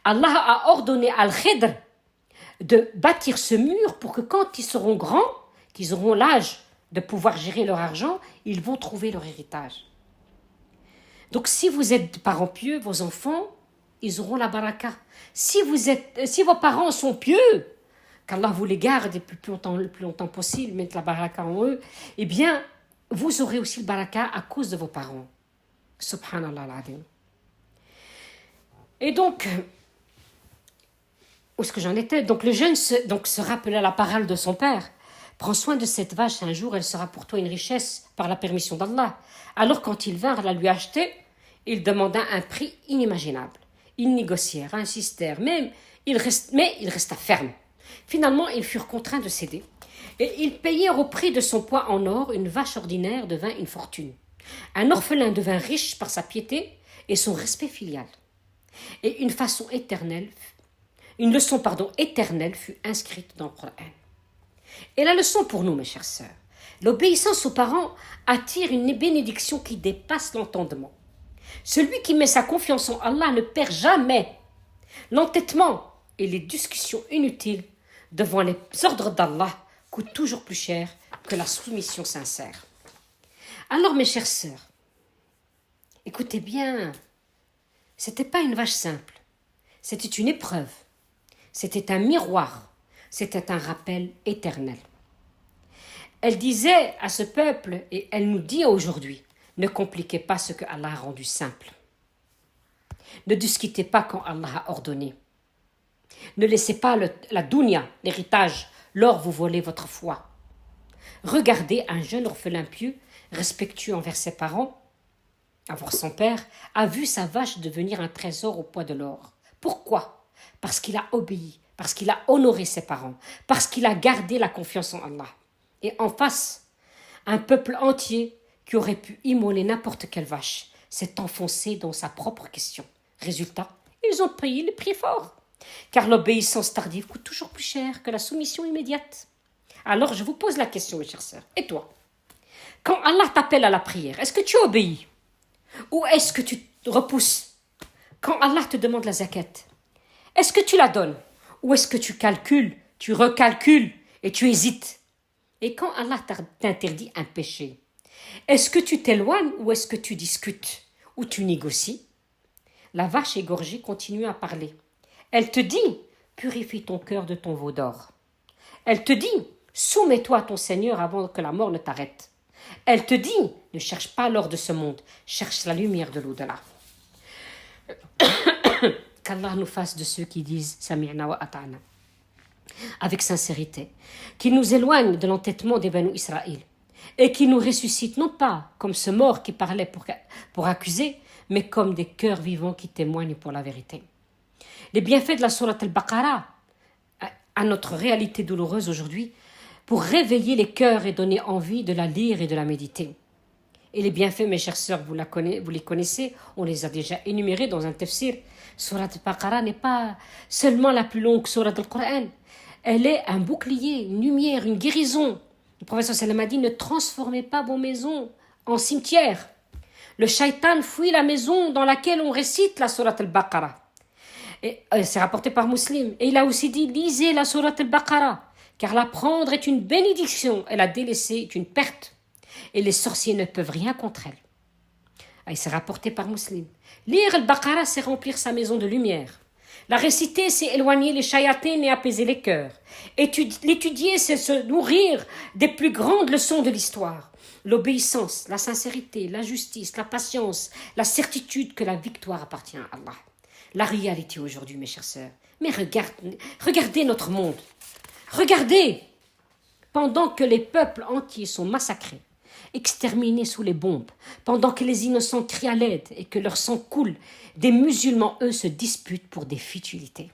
Allah a ordonné à Al-Khidr de bâtir ce mur pour que quand ils seront grands, qu'ils auront l'âge de pouvoir gérer leur argent, ils vont trouver leur héritage. Donc si vous êtes parents pieux, vos enfants, ils auront la baraka. Si vos parents sont pieux, qu'Allah vous les garde le plus longtemps possible, mettre la baraka en eux, eh bien, vous aurez aussi le baraka à cause de vos parents. Subhanallah al-Azim. Et donc, où est-ce que j'en étais? Donc le jeune se rappela la parole de son père. Prends soin de cette vache, un jour elle sera pour toi une richesse par la permission d'Allah. Alors quand ils vinrent la lui acheter, il demanda un prix inimaginable. Ils négocièrent, insistèrent, mais il resta ferme. Finalement, ils furent contraints de céder. Et ils payèrent au prix de son poids en or, une vache ordinaire devint une fortune. Un orphelin devint riche par sa piété et son respect filial. Et une leçon éternelle fut inscrite dans le Coran. Et la leçon pour nous, mes chères sœurs, l'obéissance aux parents attire une bénédiction qui dépasse l'entendement. Celui qui met sa confiance en Allah ne perd jamais. L'entêtement et les discussions inutiles devant les ordres d'Allah coûtent toujours plus cher que la soumission sincère. Alors, mes chères sœurs, écoutez bien, c'était pas une vache simple, c'était une épreuve, c'était un miroir, c'était un rappel éternel. Elle disait à ce peuple, et elle nous dit aujourd'hui, ne compliquez pas ce que Allah a rendu simple. Ne discutez pas quand Allah a ordonné. Ne laissez pas la dunya, l'héritage, lors vous volez votre foi. Regardez un jeune orphelin pieux, respectueux envers ses parents, envers son père, a vu sa vache devenir un trésor au poids de l'or. Pourquoi? Parce qu'il a obéi, parce qu'il a honoré ses parents, parce qu'il a gardé la confiance en Allah. Et en face, un peuple entier qui aurait pu immoler n'importe quelle vache s'est enfoncé dans sa propre question. Résultat, ils ont payé le prix fort. Car l'obéissance tardive coûte toujours plus cher que la soumission immédiate. Alors je vous pose la question, mes chères sœurs. Et toi? Quand Allah t'appelle à la prière, est-ce que tu obéis? Ou est-ce que tu repousses? Quand Allah te demande la zakat, est-ce que tu la donnes? Ou est-ce que tu calcules, tu recalcules et tu hésites? Et quand Allah t'interdit un péché, est-ce que tu t'éloignes ou est-ce que tu discutes ou tu négocies? La vache égorgée continue à parler. Elle te dit, purifie ton cœur de ton veau d'or. Elle te dit, soumets-toi à ton Seigneur avant que la mort ne t'arrête. Elle te dit, ne cherche pas l'or de ce monde, cherche la lumière de l'au-delà. Qu'Allah nous fasse de ceux qui disent Sami'na wa ata'na avec sincérité, qui nous éloigne de l'entêtement des Banu Israël et qui nous ressuscite non pas comme ce mort qui parlait pour accuser, mais comme des cœurs vivants qui témoignent pour la vérité. Les bienfaits de la sourate al-Baqarah à notre réalité douloureuse aujourd'hui pour réveiller les cœurs et donner envie de la lire et de la méditer. Et les bienfaits, mes chères sœurs, vous les connaissez, on les a déjà énumérés dans un tafsir. Sourate al-Baqarah n'est pas seulement la plus longue sourate du Coran. Elle est un bouclier, une lumière, une guérison. Le professeur Sallam a dit, ne transformez pas vos maisons en cimetière. Le shaitan fuit la maison dans laquelle on récite la sourate al-Baqarah. Et c'est rapporté par Muslim. Et il a aussi dit, lisez la sourate al-Baqarah, car l'apprendre est une bénédiction et la délaisser est une perte. Et les sorciers ne peuvent rien contre elle. Et c'est rapporté par Muslim. Lire al-Baqarah, c'est remplir sa maison de lumière. La réciter, c'est éloigner les shayatines et apaiser les cœurs. L'étudier, c'est se nourrir des plus grandes leçons de l'histoire. L'obéissance, la sincérité, la justice, la patience, la certitude que la victoire appartient à Allah. La réalité aujourd'hui, mes chères sœurs. Mais regardez notre monde. Regardez, pendant que les peuples entiers sont massacrés, exterminés sous les bombes, pendant que les innocents crient à l'aide et que leur sang coule, des musulmans, eux, se disputent pour des futilités,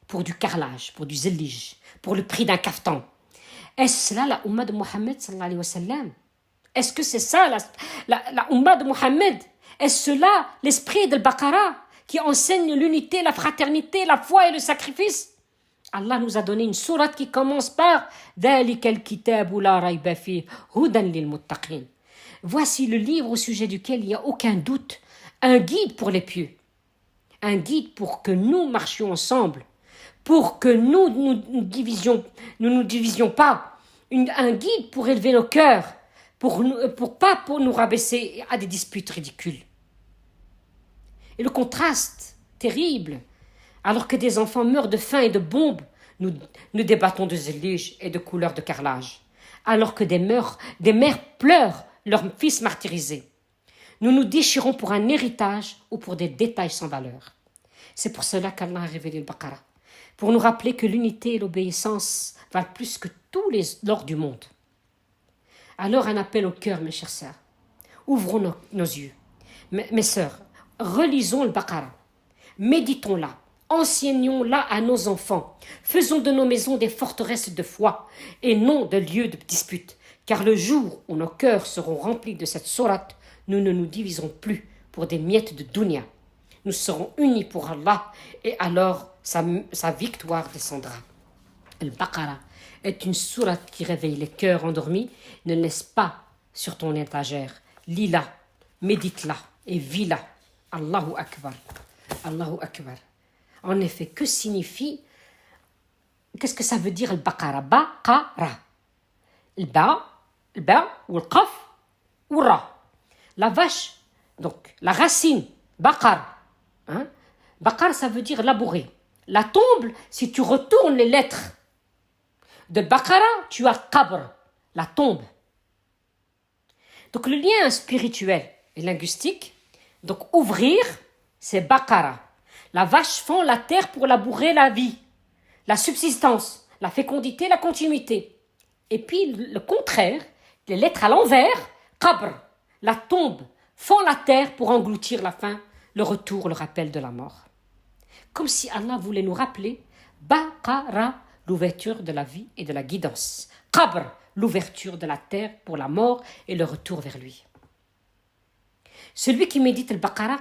pour du carrelage, pour du zélige, pour le prix d'un caftan. Est-ce cela la Ummah de Mohammed sallallahu alayhi wa sallam? Est-ce que c'est ça la Ummah de Mohammed? Est-ce cela l'esprit de Baqarah qui enseigne l'unité, la fraternité, la foi et le sacrifice? Allah nous a donné une sourate qui commence par ذَلِكَ الْكِتَابُ لَا رَيْبَ فِيهِ هُدًى لِلْمُتَّقِينَ. Voici le livre au sujet duquel il n'y a aucun doute, un guide pour les pieux, un guide pour que nous marchions ensemble, pour que nous nous divisions pas, un guide pour élever nos cœurs, pour nous rabaisser à des disputes ridicules. Et le contraste terrible, alors que des enfants meurent de faim et de bombes, nous débattons de zélige et de couleurs de carrelage. Alors que des mères pleurent leurs fils martyrisés. Nous nous déchirons pour un héritage ou pour des détails sans valeur. C'est pour cela qu'Allah a révélé le Baqarah, pour nous rappeler que l'unité et l'obéissance valent plus que tous les l'or du monde. Alors un appel au cœur, mes chères sœurs. Ouvrons nos yeux. Mes sœurs, relisons le Baqarah. Méditons-la. Enseignons-la à nos enfants. Faisons de nos maisons des forteresses de foi et non de lieux de dispute. Car le jour où nos cœurs seront remplis de cette sourate, nous ne nous diviserons plus pour des miettes de dunya. Nous serons unis pour Allah et alors sa victoire descendra. Le Baqarah est une sourate qui réveille les cœurs endormis. Ne laisse pas sur ton étagère. Lis-la, médite-la et vis-la. Allahu Akbar. Allahu Akbar. En effet, qu'est-ce que ça veut dire le Baqarah? Baqara. Le ba, ou le qaf, ou ra. La vache, donc la racine, baqar. Baqar, ça veut dire labourer. La tombe, si tu retournes les lettres de Baqara, tu as qabr, la tombe. Donc le lien spirituel et linguistique, donc ouvrir, c'est Baqara. La vache fend la terre pour labourer la vie, la subsistance, la fécondité, la continuité. Et puis le contraire, les lettres à l'envers, qabr, la tombe, fend la terre pour engloutir la faim, le retour, le rappel de la mort. Comme si Allah voulait nous rappeler Baqara, l'ouverture de la vie et de la guidance. Qabr, l'ouverture de la terre pour la mort et le retour vers lui. Celui qui médite le Baqarah,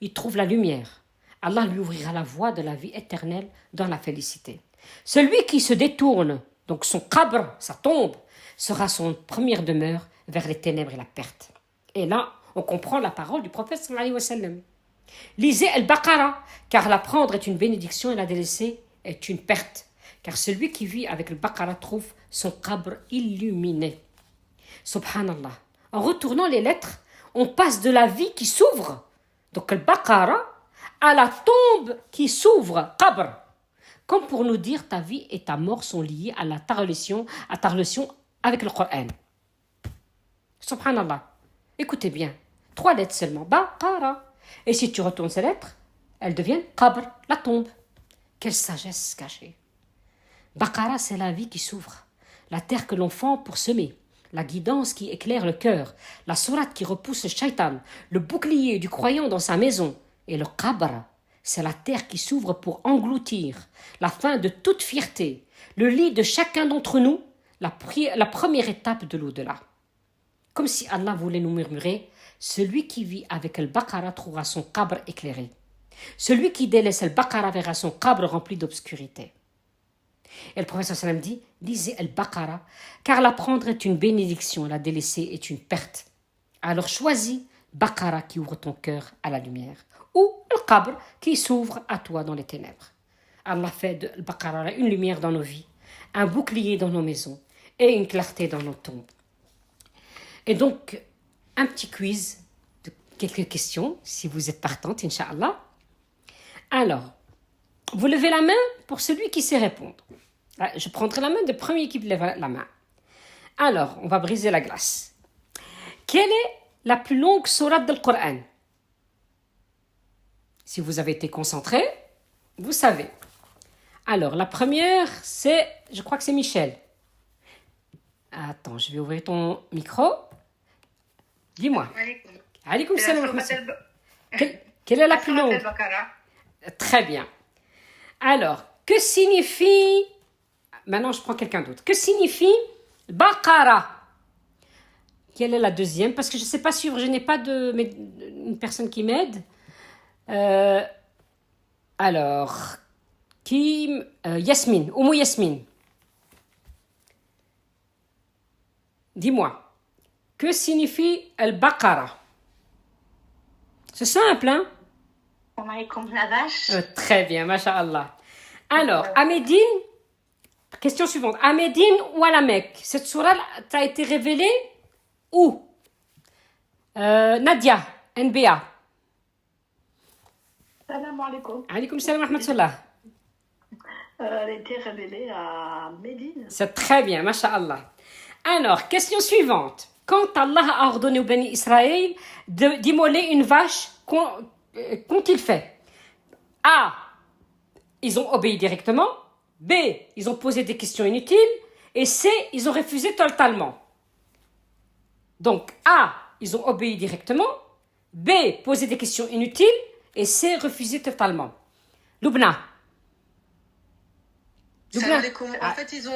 il trouve la lumière. Allah lui ouvrira la voie de la vie éternelle dans la félicité. Celui qui se détourne, donc son qabr, sa tombe, sera son première demeure vers les ténèbres et la perte. Et là, on comprend la parole du prophète sallallahu alayhi wa sallam. Lisez Al-Baqarah, car l'apprendre est une bénédiction et la délaisser est une perte. Car celui qui vit avec Al-Baqarah trouve son qabr illuminé. Subhanallah. En retournant les lettres, on passe de la vie qui s'ouvre, donc Al-Baqarah, à la tombe qui s'ouvre, qabr. Comme pour nous dire ta vie et ta mort sont liées à ta relation avec le Coran. Subhanallah. Écoutez bien, 3 lettres seulement, Baqarah. Et si tu retournes ces lettres, elles deviennent qabr, la tombe. Quelle sagesse cachée. Baqarah, c'est la vie qui s'ouvre, la terre que l'on fend pour semer, la guidance qui éclaire le cœur, la sourate qui repousse le shaitan, le bouclier du croyant dans sa maison. Et le qabr, c'est la terre qui s'ouvre pour engloutir, la fin de toute fierté, le lit de chacun d'entre nous, la première étape de l'au-delà. Comme si Allah voulait nous murmurer, celui qui vit avec Al-Baqarah trouvera son qabr éclairé. Celui qui délaisse Al-Baqarah verra son qabr rempli d'obscurité. Et le prophète sallam dit, lisez Al-Baqarah, car l'apprendre est une bénédiction, la délaisser est une perte. Alors choisis Baqarah qui ouvre ton cœur à la lumière, ou Al-Qabr qui s'ouvre à toi dans les ténèbres. Allah fait de Al-Baqarah une lumière dans nos vies, un bouclier dans nos maisons et une clarté dans nos tombes. Et donc, un petit quiz de quelques questions, si vous êtes partante, Inch'Allah. Alors, vous levez la main pour celui qui sait répondre. Je prendrai la main du premier qui lève la main. Alors, on va briser la glace. Quelle est la plus longue sourate du Coran? Si vous avez été concentré, vous savez. Alors, la première, je crois que c'est Michel. Attends, je vais ouvrir ton micro. Dis-moi. Alaykoum salam. Quelle est la plus longue? Très bien. Alors, que signifie... Maintenant, je prends quelqu'un d'autre. Que signifie Baqarah? Quelle est la deuxième? Parce que je ne sais pas suivre, je n'ai pas une personne qui m'aide. Alors, Yasmine, Oumou Yasmine. Dis-moi, que signifie Al-Baqarah? C'est simple, hein? Comme la vache. Très bien, masha'Allah. Alors, à Médine, question suivante. À Médine ou à la Mecque? Cette sourate a été révélée où? Nadia, NBA. Salam alaikum. Alaykoum salam wa rahmatullah. Elle a été révélée à Médine. C'est très bien, masha'Allah. Alors, question suivante. Quand Allah a ordonné aux bénis Israël d'immoler une vache, qu'ont-ils fait? A. Ils ont obéi directement. B. Ils ont posé des questions inutiles. Et C. Ils ont refusé totalement. Donc, A. Ils ont obéi directement. B. Posé des questions inutiles. Et C. Refusé totalement. Loubna. Salam alaikum. En fait, ils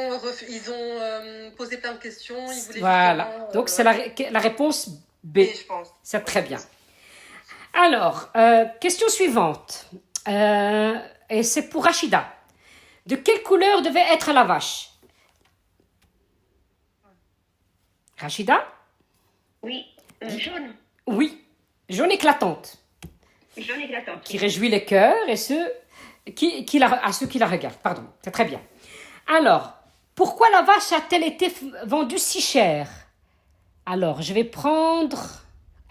ont posé plein de questions. Ils voulaient voilà. Donc, c'est la réponse B. je pense. C'est très bien. Alors, question suivante. Et c'est pour Rachida. De quelle couleur devait être la vache? Rachida? Oui, jaune. Oui, jaune éclatante. Jaune éclatante. Qui réjouit les cœurs et ceux qui la regardent. Pardon, c'est très bien. Alors, pourquoi la vache a-t-elle été vendue si cher? Alors, je vais prendre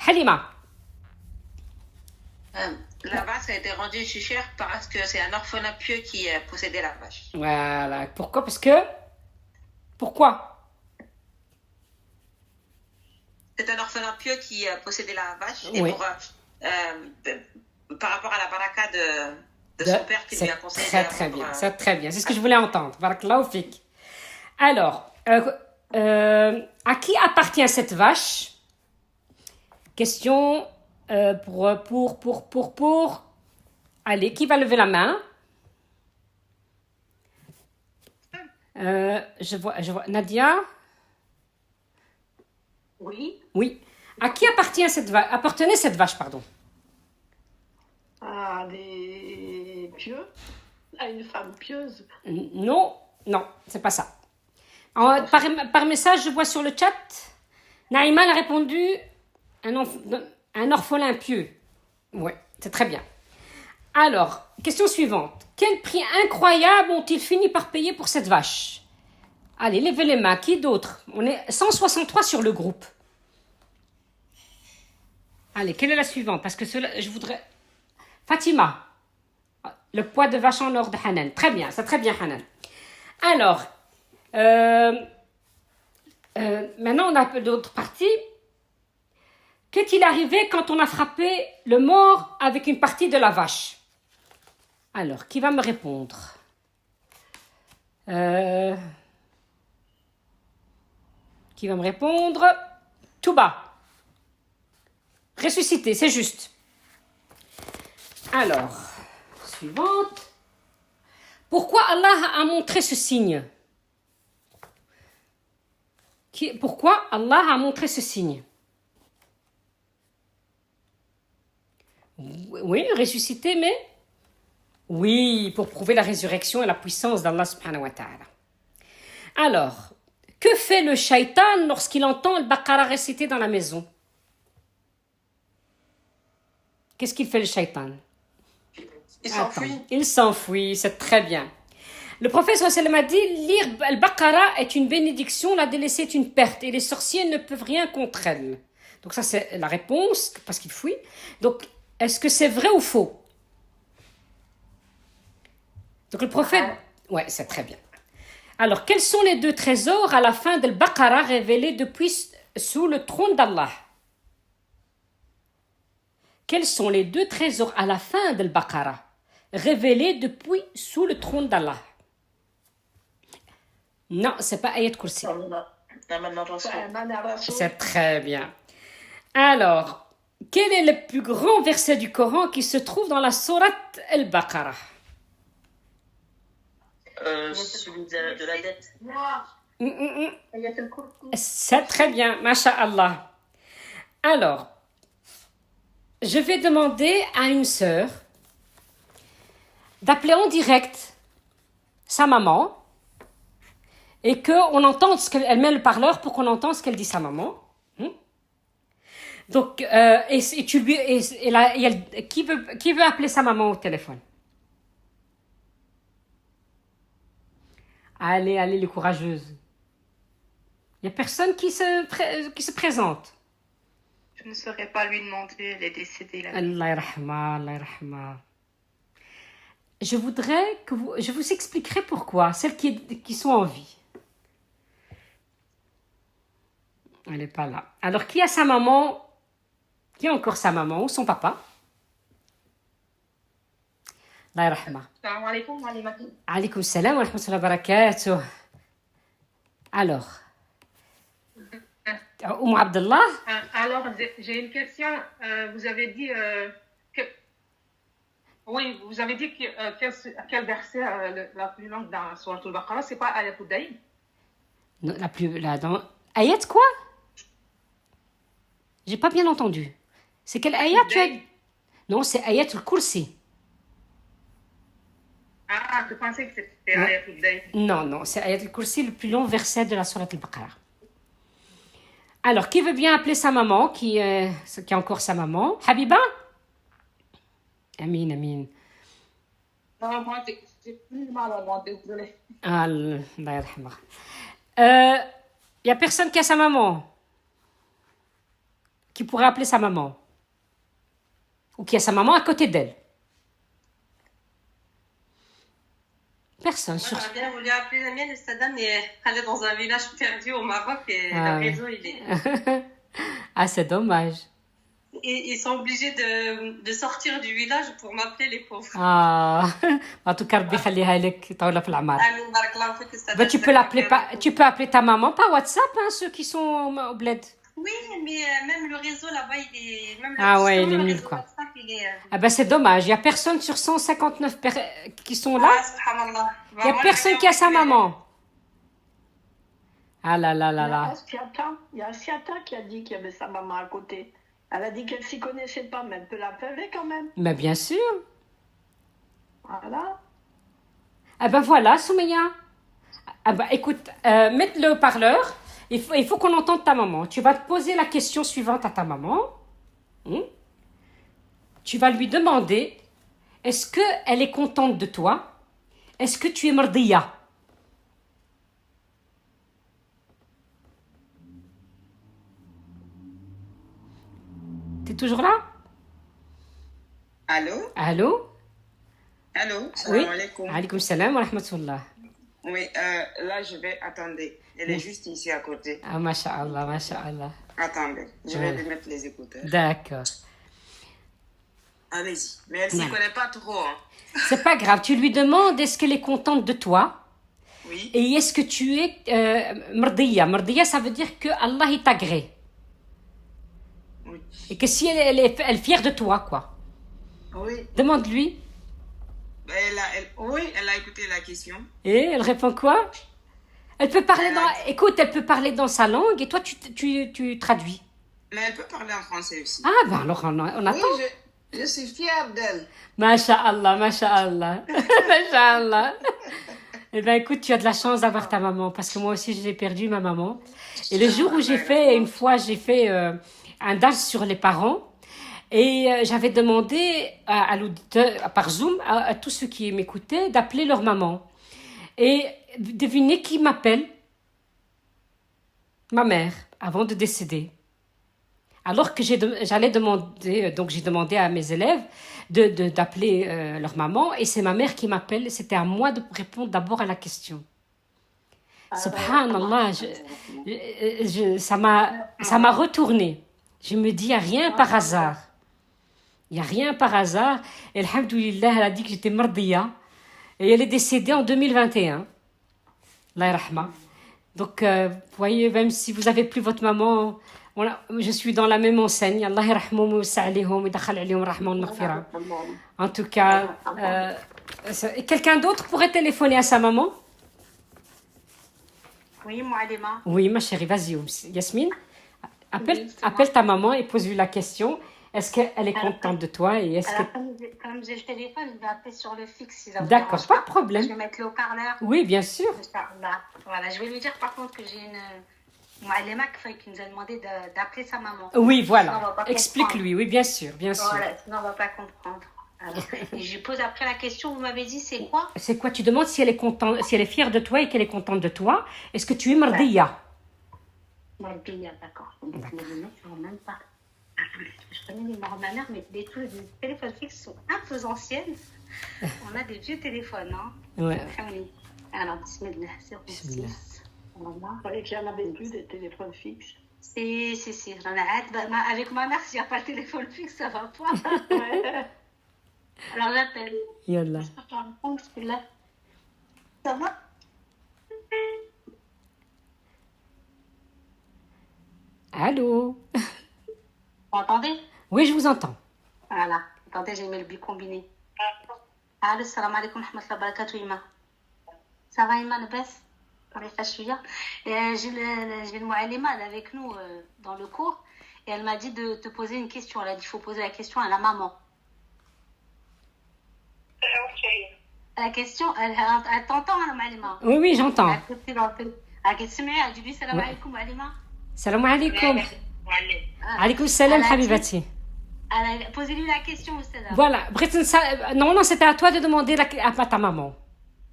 Halima. La vache a été rendue si chère parce que c'est un orphelin pieux qui possédait la vache. Voilà. Pourquoi? Pourquoi? C'est un orphelin pieux qui possédait la vache. Et oui. Par rapport à la baraka de son père qui lui a conseillé. Très bien. C'est très bien. C'est ce que je voulais entendre. Barakallahu fik. Alors, à qui appartient cette vache? Question pour. Allez, qui va lever la main? Je vois. Nadia? Oui. Oui. À qui appartenait cette vache, pardon? À des pieux. À une femme pieuse. Non, c'est pas ça. Par message, je vois sur le chat, Naïma a répondu Un orphelin pieux. Oui, c'est très bien. Alors, question suivante. Quel prix incroyable ont-ils fini par payer pour cette vache? Allez, levez les mains. Qui d'autre? On est 163 sur le groupe. Allez, quelle est la suivante? Parce que je voudrais... Fatima. Le poids de vache en or de Hanan. Très bien, c'est très bien Hanan. Alors, maintenant on a l'autre partie. Qu'est-il arrivé quand on a frappé le mort avec une partie de la vache? Alors, qui va me répondre? Qui va me répondre? Touba. Ressuscité, c'est juste. Alors, suivante. Pourquoi Allah a montré ce signe? Pourquoi Allah a montré ce signe? Oui, ressuscité, mais... Oui, pour prouver la résurrection et la puissance d'Allah subhanahu wa ta'ala. Alors, que fait le shaitan lorsqu'il entend le Baqara récité dans la maison? Qu'est-ce qu'il fait le shaitan? Il s'enfuit. Il s'enfuit, c'est très bien. Le prophète sallallahu alayhi wa sallam a dit, lire Al-Baqara est une bénédiction, la délaisser est une perte, et les sorciers ne peuvent rien contre elle. Donc ça c'est la réponse, parce qu'il fuit. Donc, est-ce que c'est vrai ou faux? Donc le prophète... Ouais, c'est très bien. Alors, quels sont les deux trésors à la fin de Al-Baqara révélés depuis sous le trône d'Allah? Quels sont les deux trésors à la fin de Al-Baqara révélés depuis sous le trône d'Allah? Non, c'est pas Ayat Kursi. C'est très bien. Alors, quel est le plus grand verset du Coran qui se trouve dans la sourate Al-Baqara? Celui de la dette. C'est très bien, masha'Allah. Alors, je vais demander à une sœur d'appeler en direct sa maman et qu'on entende ce qu'elle met le parleur pour qu'on entende ce qu'elle dit sa maman. Donc, qui veut appeler sa maman au téléphone? Allez, les courageuses. Il n'y a personne qui se présente. Je ne saurais pas lui demander, elle est décédée là. Allah yarhama, Allah yarhama. Je voudrais que je vous expliquerai pourquoi, celles qui sont en vie. Elle n'est pas là. Alors, qui a sa maman? Qui a encore sa maman ou son papa? Allah yarhama. Salam alaikum, Alimati. Alaykoum salam wa rahmatullahi wa barakatuh. Alors, Abdullah? Alors, j'ai une question. Vous avez dit que... Oui, vous avez dit quel verset la plus longue dans Surat al-Baqarah, c'est pas Ayat al-Dayn? Dans Ayat quoi? J'ai pas bien entendu. C'est quelle ayat tu as? Non, c'est Ayat al-Kursi. Ah, je pensais que c'était Ayat al-Dayn. Non, c'est Ayat al-Kursi, le plus long verset de la Surat al-Baqarah. Alors, qui veut bien appeler sa maman, qui a encore sa maman? Habiba? Amin. Non, moi, j'ai plus mal à moi, désolée. Allah yarhamah. Il y a personne qui a sa maman? Qui pourrait appeler sa maman? Ou qui a sa maman à côté d'elle? Personne. Moi, j'aurais bien voulu appeler la mienne, Estada, mais elle est dans un village perdu au Maroc et le réseau, il est... Ah, c'est dommage. Et ils sont obligés de sortir du village pour m'appeler, les pauvres. Ah, en tout cas, Rabbi khaliha lek, tawla fil amar. Amin, barakallahu fik, Estada. Bah, tu peux appeler ta maman par WhatsApp, hein, ceux qui sont au bled. Oui, mais même le réseau là-bas, il est... Même Ah ouais, justement, il est le nul, réseau quoi. WhatsApp, il est... Ah ben c'est dommage, il n'y a personne sur 159 qui sont là. Ah, subhanallah. Il n'y a personne qui a sa maman. Ah là. Il y a Siata qui a dit qu'il y avait sa maman à côté. Elle a dit qu'elle ne s'y connaissait pas, mais elle peut l'appeler quand même. Mais bien sûr. Voilà. Ah ben voilà, Soumeya. Ah ben écoute, mets le haut-parleur. Il faut qu'on entende ta maman. Tu vas te poser la question suivante à ta maman. tu vas lui demander, est-ce qu'elle est contente de toi? Est-ce que tu es mardiya? T'es toujours là? Allô? Allô? Allô? Oui. Salam alaikum. Alaykoum salam wa rahmatullah. Oui, là, je vais attendre. Elle est juste ici à côté. Ah, masha'Allah, masha'Allah. Attendez, je vais lui mettre les écouteurs. D'accord. Allez-y. Mais elle ne s'y connaît pas trop. Hein. C'est pas grave. Tu lui demandes est-ce qu'elle est contente de toi? Oui. Et est-ce que tu es mardiya? Mardiya, ça veut dire que Allah est agré. Oui. Et que si elle est fière de toi, quoi. Oui. Demande-lui. Oui, elle a écouté la question. Et elle répond quoi? Elle peut parler Écoute, elle peut parler dans sa langue et toi, tu traduis. Mais elle peut parler en français aussi. Ah, ben alors on attend. Oui, je suis fière d'elle. Masha'Allah, masha'Allah. Masha'Allah. Eh bien, écoute, tu as de la chance d'avoir ta maman, parce que moi aussi, j'ai perdu ma maman. Et le jour où j'ai fait un dars sur les parents, et j'avais demandé à l'auditeur, par Zoom, à tous ceux qui m'écoutaient, d'appeler leur maman. Et devinez qui m'appelle? Ma mère, avant de décéder. Alors que j'allais demander, donc j'ai demandé à mes élèves d'appeler leur maman, et c'est ma mère qui m'appelle. C'était à moi de répondre d'abord à la question. Subhanallah, ça m'a retourné. Je me dis, il n'y a rien par hasard. Il n'y a rien par hasard. Et alhamdoulilah, elle a dit que j'étais mardiya. Et elle est décédée en 2021. Allah yarahma. Donc, vous voyez, même si vous n'avez plus votre maman, je suis dans la même enseigne. Allah yarahmoum wa sa'alihum wa dakhal alayhim rahma wa maghfira. En tout cas, quelqu'un d'autre pourrait téléphoner à sa maman? Oui, Moualima. Oui, ma chérie, vas-y, Yasmine. Appelle ta maman et pose-lui la question. Est-ce qu'elle est contente de toi et est-ce que... Comme j'ai le téléphone, je vais appeler sur le fixe. Si ça vous D'accord, dérange pas de problème. Je vais mettre le haut-parleur. Oui, bien sûr. Voilà, je vais lui dire par contre que j'ai une Moualima qui nous a demandé d'appeler sa maman. Oui, Sinon, voilà. on va pas Explique-lui, oui, bien sûr, bien sûr. Voilà, sinon on ne va pas comprendre. Alors, et je lui pose après la question, vous m'avez dit c'est quoi? C'est quoi? Tu demandes si elle est contente, si elle est fière de toi et qu'elle est contente de toi. Est-ce que tu es mardiya? Mardiya, d'accord. Les lunettes ne sont même pas. Je connais les numéros de ma mère, mais les téléphones fixes sont un peu anciennes. On a des vieux téléphones, hein. Ouais. Alors, bismillah, 06. Il fallait qu'il n'y en avait plus des téléphones fixes. Si. J'en ai hâte. Avec ma mère, s'il n'y a pas de téléphone fixe, ça va pas. Ouais. Alors, j'appelle. Yallah. Ça va? Allô? Vous m'entendez? Oui, je vous entends. Voilà. Attendez, j'ai mis le but combiné. Allô, salam alaikum, rahmatullah barakatuh, Ima. Ça va, Ima, le best? J'ai le Moualima avec nous dans le cours et elle m'a dit de te poser une question. Elle a dit qu'il faut poser la question à la maman. La question, elle t'entend, la Moualima? Oui, j'entends. Elle dit lui, salam alaikum, Moualima. Salam alaikum. Alaikum salam, habibati. Posez-lui la question, Oustada. Voilà. Non, c'était à toi de demander à ta maman.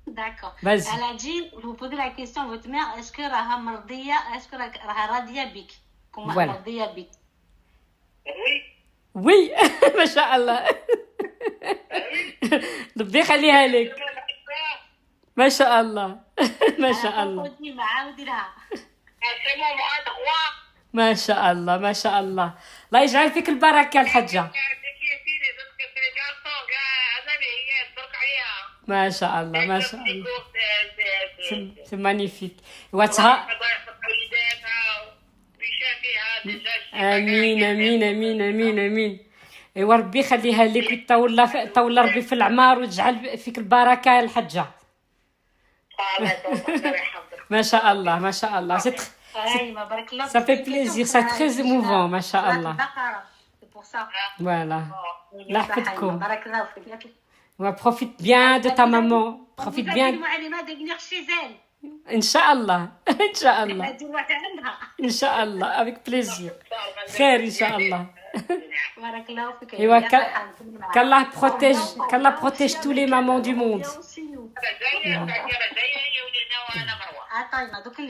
D'accord. Vas-y. Elle a dit, vous posez la question à votre mère, est-ce que Raha Mardiya, est-ce que Raha Radia Bik? Voilà. Mardiya Bik. Oui, masha'Allah. ربي يخليها لك. ما شاء الله. ما شاء الله. ما شاء الله ما شاء الله. الله يجعل فيك البركة الحجة. ما شاء الله ما شاء الله. C'est magnifique. واتها. آمين آمين آمين آمين آمين. وربي يخليها لك ويطول ربي في العمار ويجعل فيك البركة الحجة. ما شاء الله ما شاء الله. Ça fait plaisir, c'est très émouvant, masha'Allah. C'est pour ça. Voilà. Profite bien de ta maman. Profite bien. de venir chez elle. Inch'Allah. Inch'Allah. Inch'Allah. Avec plaisir. Khair, Inch'Allah. Barakallahu fik. Et ouais, qu'Allah protège tous les mamans du monde. Bien aussi, nous. Attends, il m'a donc le